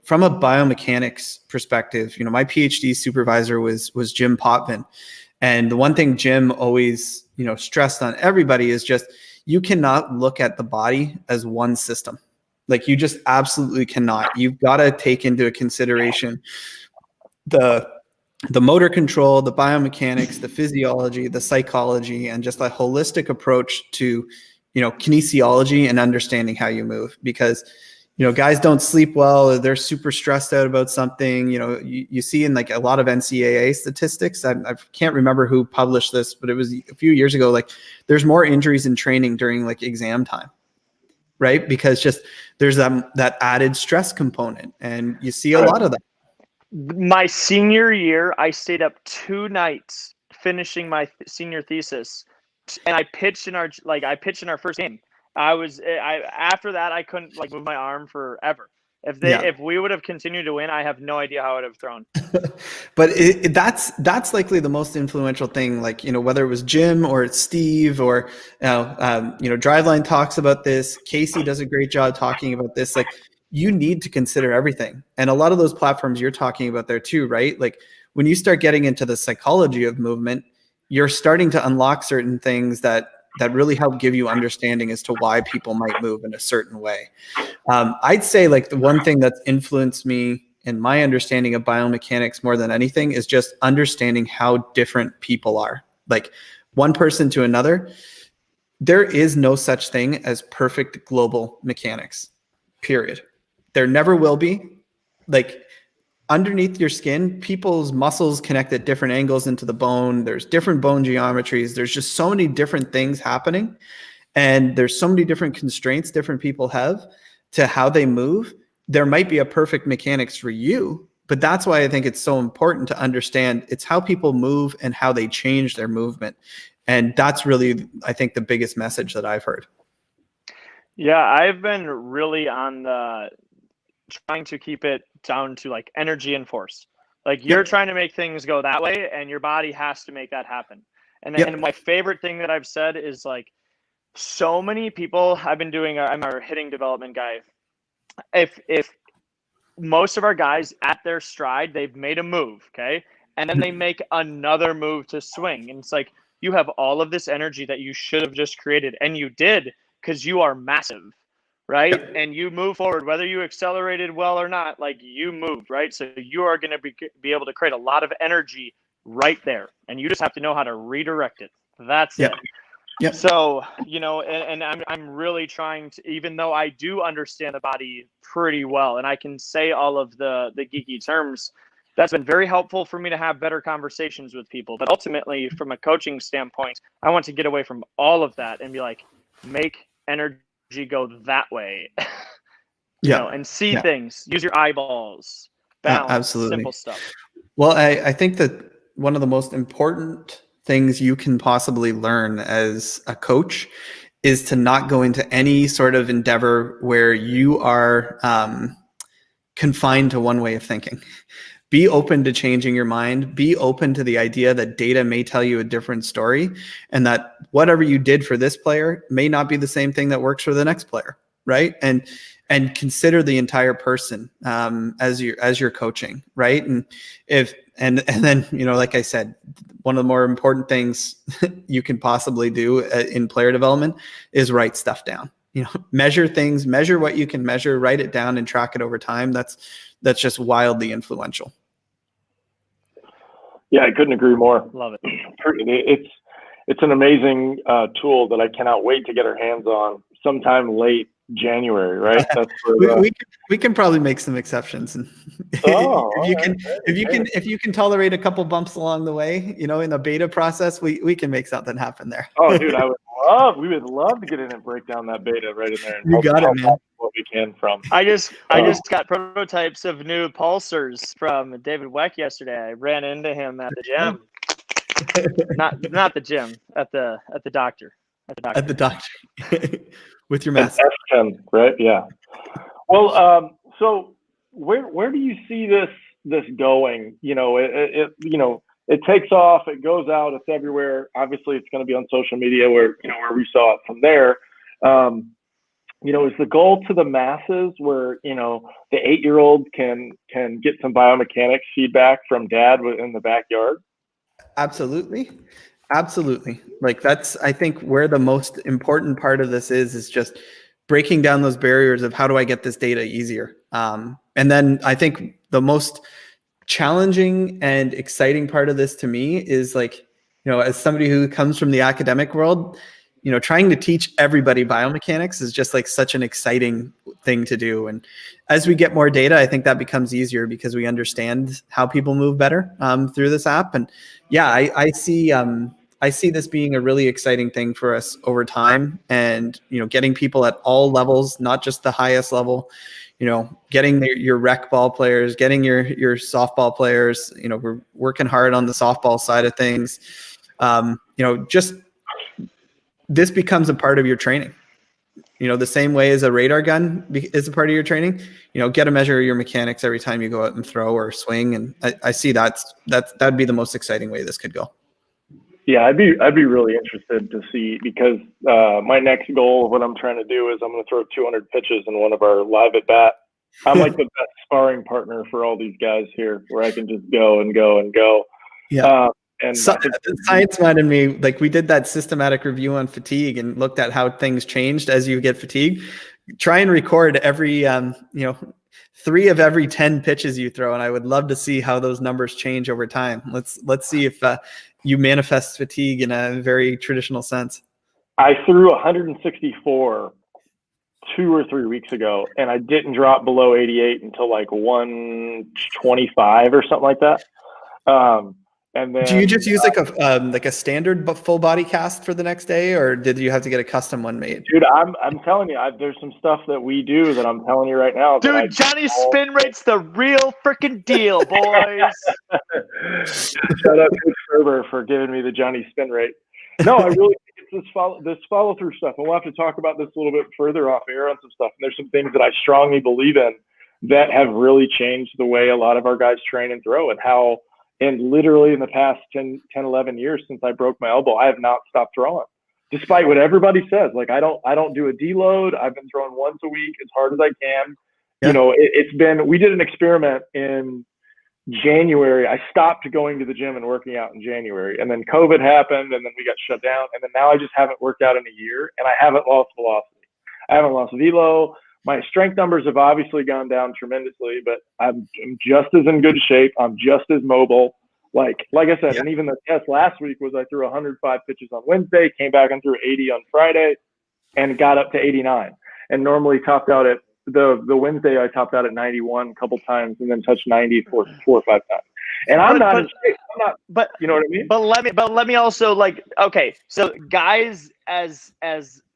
from a biomechanics perspective, my PhD supervisor was Jim Potvin. And the one thing Jim always, stressed on everybody is just, you cannot look at the body as one system. Like you just absolutely cannot. You've got to take into consideration the motor control, the biomechanics, the physiology, the psychology, and just a holistic approach to, kinesiology and understanding how you move. Because guys don't sleep well, or they're super stressed out about something. You see in like a lot of NCAA statistics, I can't remember who published this, but it was a few years ago, like there's more injuries in training during like exam time, right? Because just there's that added stress component, and you see a lot of that. My senior year, I stayed up 2 nights finishing my senior thesis, and I pitched in our first game. After that, I couldn't like move my arm forever. If we would have continued to win, I have no idea how I would have thrown. But that's likely the most influential thing. Like, whether it was Jim or it's Steve or, Driveline talks about this. Casey does a great job talking about this. Like, you need to consider everything. And a lot of those platforms you're talking about there too, right? Like when you start getting into the psychology of movement, you're starting to unlock certain things that really help give you understanding as to why people might move in a certain way. I'd say like the one thing that's influenced me in my understanding of biomechanics more than anything is just understanding how different people are. Like one person to another, there is no such thing as perfect global mechanics, period. There never will be. Like underneath your skin, people's muscles connect at different angles into the bone. There's different bone geometries. There's just so many different things happening. And there's so many different constraints different people have to how they move. There might be a perfect mechanics for you, but that's why I think it's so important to understand it's how people move and how they change their movement. And that's really, I think, the biggest message that I've heard. Yeah, I've been really on the trying to keep it down to like energy and force. Like you're trying to make things go that way, and your body has to make that happen. And my favorite thing that I've said is like, so many people I've been doing, I'm our hitting development guy. If most of our guys at their stride, they've made a move, okay? And then they make another move to swing. And it's like, you have all of this energy that you should have just created, and you did because you are massive, right? And you move forward, whether you accelerated well or not, like you moved, right? So you are going to be able to create a lot of energy right there, and you just have to know how to redirect it. That's it. Yep. So, and I'm really trying to, even though I do understand the body pretty well and I can say all of the geeky terms, that's been very helpful for me to have better conversations with people. But ultimately, from a coaching standpoint, I want to get away from all of that and be like, make energy go that way, and see things, use your eyeballs, balance, absolutely. simple stuff. Well, I think that one of the most important things you can possibly learn as a coach is to not go into any sort of endeavor where you are confined to one way of thinking. Be open to changing your mind. Be open to the idea that data may tell you a different story, and that whatever you did for this player may not be the same thing that works for the next player, right? And consider the entire person as you're coaching, right? And then like I said, one of the more important things you can possibly do in player development is write stuff down. Measure things, measure what you can measure, write it down, and track it over time. That's just wildly influential. Yeah, I couldn't agree more. Love it. It's an amazing tool that I cannot wait to get our hands on sometime late January, right? That's where, we can probably make some exceptions. If you can tolerate a couple bumps along the way, in the beta process, we can make something happen there. Oh, dude, we would love to get in and break down that beta right in there. And you got it, man. What we can from. I just got prototypes of new pulsers from David Weck yesterday. I ran into him at the gym. not the gym, at the doctor. At the doctor. With your mask. F10, right? Yeah. Well, so where do you see this going? It takes off, it goes out, it's everywhere. Obviously, it's going to be on social media where we saw it from there. Is the goal to the masses where the 8-year-old can get some biomechanics feedback from dad in the backyard? Absolutely. Like that's, I think, where the most important part of this is just breaking down those barriers of how do I get this data easier. And then I think the most challenging and exciting part of this to me is as somebody who comes from the academic world, trying to teach everybody biomechanics is just such an exciting thing to do. And as we get more data, I think that becomes easier because we understand how people move better through this app. And yeah, I see this being a really exciting thing for us over time, and getting people at all levels, not just the highest level, getting your rec ball players, getting your softball players. We're working hard on the softball side of things. Just this becomes a part of your training. The same way as a radar gun is a part of your training. Get a measure of your mechanics every time you go out and throw or swing. And I see that'd be the most exciting way this could go. Yeah, I'd be really interested to see, because my next goal of what I'm trying to do is I'm going to throw 200 pitches in one of our live at bat. I'm like the best sparring partner for all these guys here, where I can just go and go and go. Yeah. Science minded me, we did that systematic review on fatigue and looked at how things changed as you get fatigued. Try and record every 3 of every 10 pitches you throw, and I would love to see how those numbers change over time. Let's see if you manifest fatigue in a very traditional sense. I threw 164 2 or 3 weeks ago, and I didn't drop below 88 until 125 or something like that. And then, do you just use a standard full body cast for the next day, or did you have to get a custom one made? Dude, I'm telling you, there's some stuff that we do that I'm telling you right now. Dude, Johnny's spin rate's the real freaking deal, boys. Shout out to Ferber for giving me the Johnny spin rate. No, I really think it's this follow through stuff, and we'll have to talk about this a little bit further off air on some stuff. And there's some things that I strongly believe in that have really changed the way a lot of our guys train and throw, and literally in the past 10, 11 years since I broke my elbow, I have not stopped throwing, despite what everybody says. I don't do a deload. I've been throwing once a week as hard as I can. Yeah. We did an experiment in January. I stopped going to the gym and working out in January, and then COVID happened, and then we got shut down. And then now I just haven't worked out in a year, and I haven't lost velocity. I haven't lost velo. My strength numbers have obviously gone down tremendously, but I'm just as in good shape. I'm just as mobile. Like I said, and even the test last week was I threw 105 pitches on Wednesday, came back and threw 80 on Friday, and got up to 89. And normally topped out at the Wednesday, I topped out at 91 a couple times, and then touched 90 four or five times. And I'm not in shape. I'm not. But you know what I mean. But let me also, like, okay, so guys, as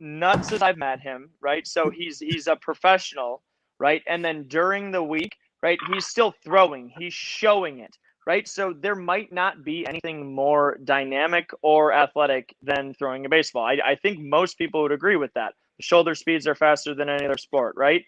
nuts as I've met him, right? So he's a professional, right? And then during the week, right, he's still throwing. He's showing it. Right. So there might not be anything more dynamic or athletic than throwing a baseball. I think most people would agree with that. The shoulder speeds are faster than any other sport. Right.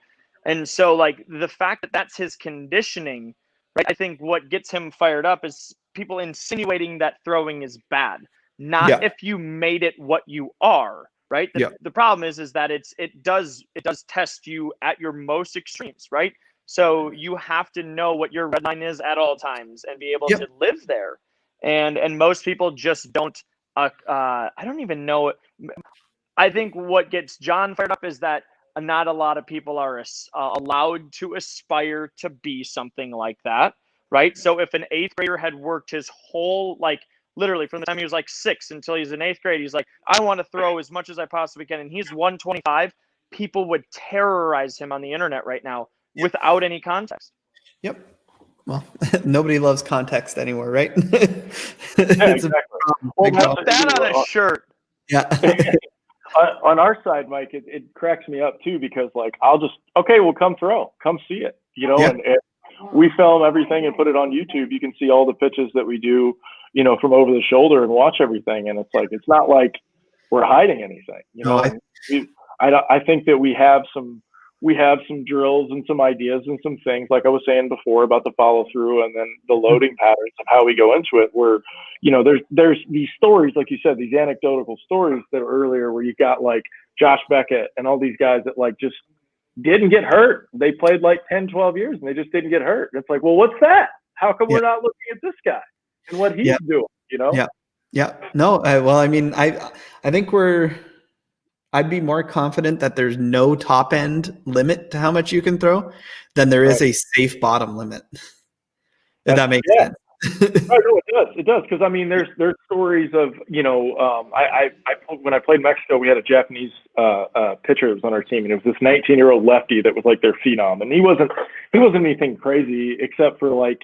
And so, like, the fact that that's his conditioning, right, I think what gets him fired up is people insinuating that throwing is bad, not if you made it what you are. Right. The problem is that it does test you at your most extremes. Right. So you have to know what your red line is at all times and be able to live there. And most people just don't. I don't even know. I think what gets John fired up is that not a lot of people are allowed to aspire to be something like that, right? So if an 8th grader had worked his whole, like, literally from the time he was like 6 until he's in 8th grade, he's like, I want to throw as much as I possibly can, and he's 125, people would terrorize him on the internet right now. Without any context. Yep. Well, nobody loves context anymore, right? Exactly. Well, put that on a shirt. Yeah. On our side, Mike, it cracks me up too, because like we'll come throw, come see it, you know, and we film everything and put it on YouTube. You can see all the pitches that we do, you know, from over the shoulder and watch everything. And it's like, it's not like we're hiding anything, you know. I think that we have some drills and some ideas and some things, like I was saying before, about the follow through and then the loading patterns of how we go into it, where, you know, there's these stories, like you said, these anecdotal stories that were earlier, where you got like Josh Beckett and all these guys that like just didn't get hurt. They played like 10, 12 years and they just didn't get hurt. It's like, well, what's that? How come we're not looking at this guy and what he's doing, you know? No, well, I mean, I think I'd be more confident that there's no top end limit to how much you can throw than there is a safe bottom limit. If that makes sense. No, it does. Because I mean, there's stories of, you know, I when I played Mexico, we had a Japanese pitcher that was on our team, and it was this 19-year-old lefty that was like their phenom, and he wasn't anything crazy, except for like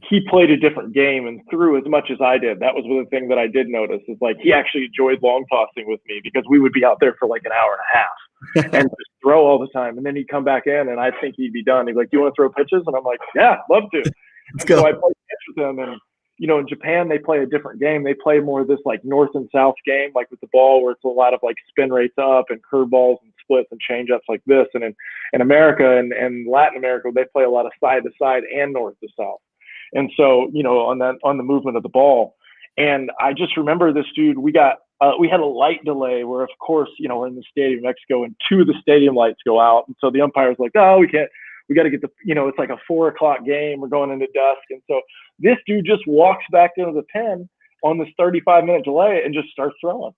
he played a different game and threw as much as I did. That was one thing that I did notice, is like he actually enjoyed long tossing with me, because we would be out there for like an hour and a half and just throw all the time. And then he'd come back in and I think he'd be done. He'd be like, do you want to throw pitches? And I'm like, yeah, love to. Let's go. So I played pitch with him, and, you know, in Japan, they play a different game. They play more of this like north and south game, like with the ball, where it's a lot of like spin rates up and curveballs and splits and changeups like this. And in America and Latin America, they play a lot of side to side and north to south. And so, you know, on the movement of the ball. And I just remember this dude, we had a light delay where, of course, you know, we're in the stadium of Mexico and 2 of the stadium lights go out. And so the umpire's like, oh, we got to get you know, it's like a 4:00 game. We're going into dusk. And so this dude just walks back into the pen on this 35-minute delay and just starts throwing.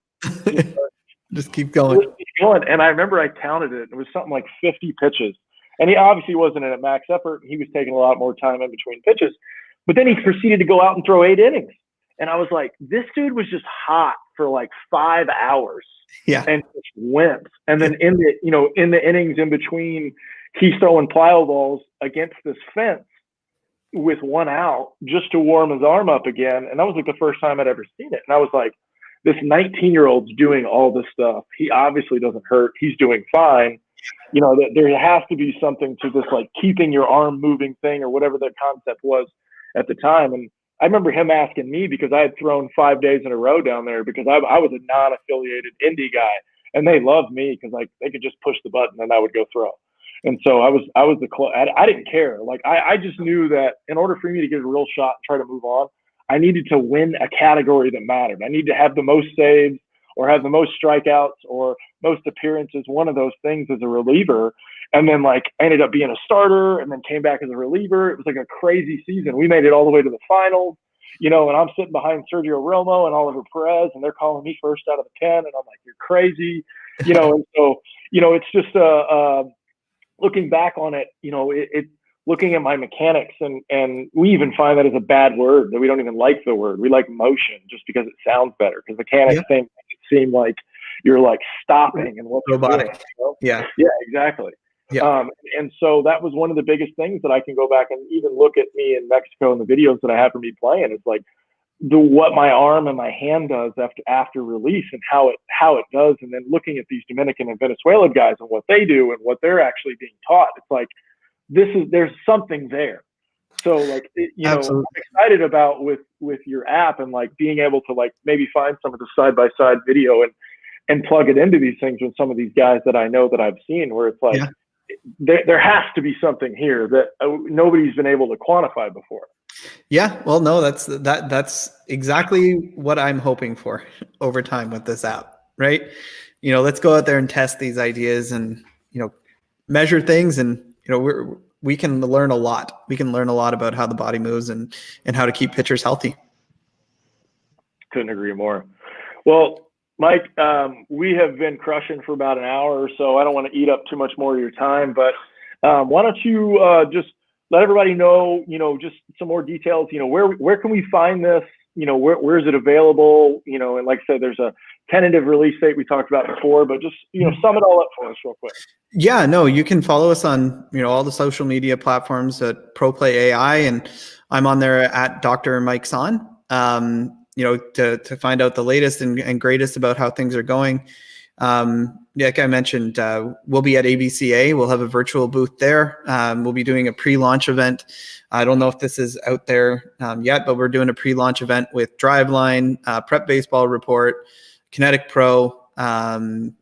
Just keep going. And I remember I counted it. It was something like 50 pitches. And he obviously wasn't at max effort. He was taking a lot more time in between pitches. But then he proceeded to go out and throw 8 innings. And I was like, this dude was just hot for like 5 hours. Yeah. And just went. And then in the innings in between, he's throwing plyo balls against this fence with 1 out just to warm his arm up again. And that was like the first time I'd ever seen it. And I was like, this 19-year-old's doing all this stuff. He obviously doesn't hurt. He's doing fine. You know, there has to be something to this, like keeping your arm moving thing, or whatever the concept was at the time. And I remember him asking me, because I had thrown 5 days in a row down there, because I was a non-affiliated indie guy, and they loved me because like they could just push the button and I would go throw. And so I was I didn't care. Like I just knew that in order for me to get a real shot and try to move on, I needed to win a category that mattered. I need to have the most saves, or have the most strikeouts, or most appearances, one of those things, as a reliever. And then like I ended up being a starter, and then came back as a reliever. It was like a crazy season. We made it all the way to the finals, you know, and I'm sitting behind Sergio Romo and Oliver Perez, and they're calling me first out of the pen. And I'm like, you're crazy, you know? And so, you know, it's just looking back on it, you know, looking at my mechanics, and we even find that as a bad word, that we don't even like the word. We like motion just because it sounds better, because mechanics think it seem like you're like stopping and what you're doing. You know? Yeah, exactly. Yeah. And so that was one of the biggest things that I can go back and even look at me in Mexico and the videos that I have for me playing. It's like what my arm and my hand does after release, and how it does, and then looking at these Dominican and Venezuelan guys and what they do and what they're actually being taught. It's like, there's something there. So like, I'm excited about with your app, and like being able to like maybe find some of the side-by-side video and plug it into these things with some of these guys that I know that I've seen, where it's like, there has to be something here that nobody's been able to quantify before. Yeah, well, no, that's exactly what I'm hoping for over time with this app, right? Let's go out there and test these ideas, and measure things, and we can learn a lot. We can learn a lot about how the body moves and how to keep pitchers healthy. Couldn't agree more. Well, Mike, we have been crushing for about an hour or so. I don't want to eat up too much more of your time, but why don't you just let everybody know, just some more details. Where can we find this? Where is it available? And like I said, there's a tentative release date we talked about before, but just sum it all up for us real quick. Yeah, no, you can follow us on all the social media platforms at ProPlayAI, and I'm on there at Dr. Mike Sonne. To find out the latest and greatest about how things are going. Like I mentioned, we'll be at ABCA. We'll have a virtual booth there. We'll be doing a pre-launch event. I don't know if this is out there yet, but we're doing a pre-launch event with Driveline, Prep Baseball Report, Kinetic Pro, and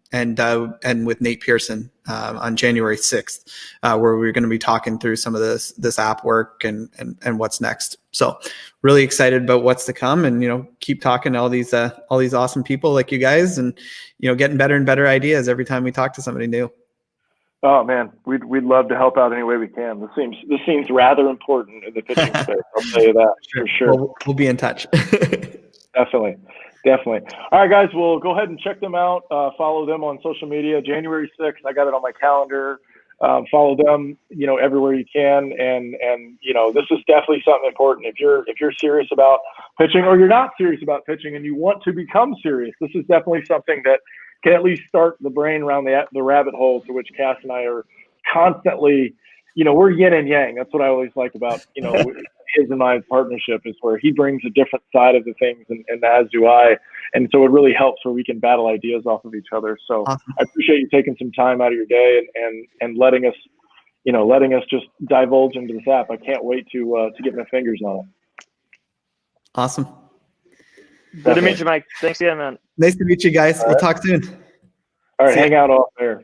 with Nate Pearson on January 6th, where we're going to be talking through some of this app work and what's next. So really excited about what's to come, and keep talking to all these awesome people like you guys, and getting better and better ideas every time we talk to somebody new. Oh man, we'd love to help out any way we can. This seems rather important in the pitching space. I'll tell you that for sure. We'll be in touch. Definitely. All right, guys, well, go ahead and check them out. Follow them on social media. January 6th, I got it on my calendar. Follow them, everywhere you can. And this is definitely something important. If you're serious about pitching, or you're not serious about pitching and you want to become serious, this is definitely something that can at least start the brain around the rabbit hole, to which Cass and I are constantly, we're yin and yang. That's what I always like about, his and my partnership, is where he brings a different side of the things, and as do I. And so it really helps where we can battle ideas off of each other. So awesome. I appreciate you taking some time out of your day and letting us, just divulge into this app. I can't wait to get my fingers on it. Awesome. Good to meet you, Mike. Thanks again, man. Nice to meet you guys. We'll talk soon. All right, hang out off there.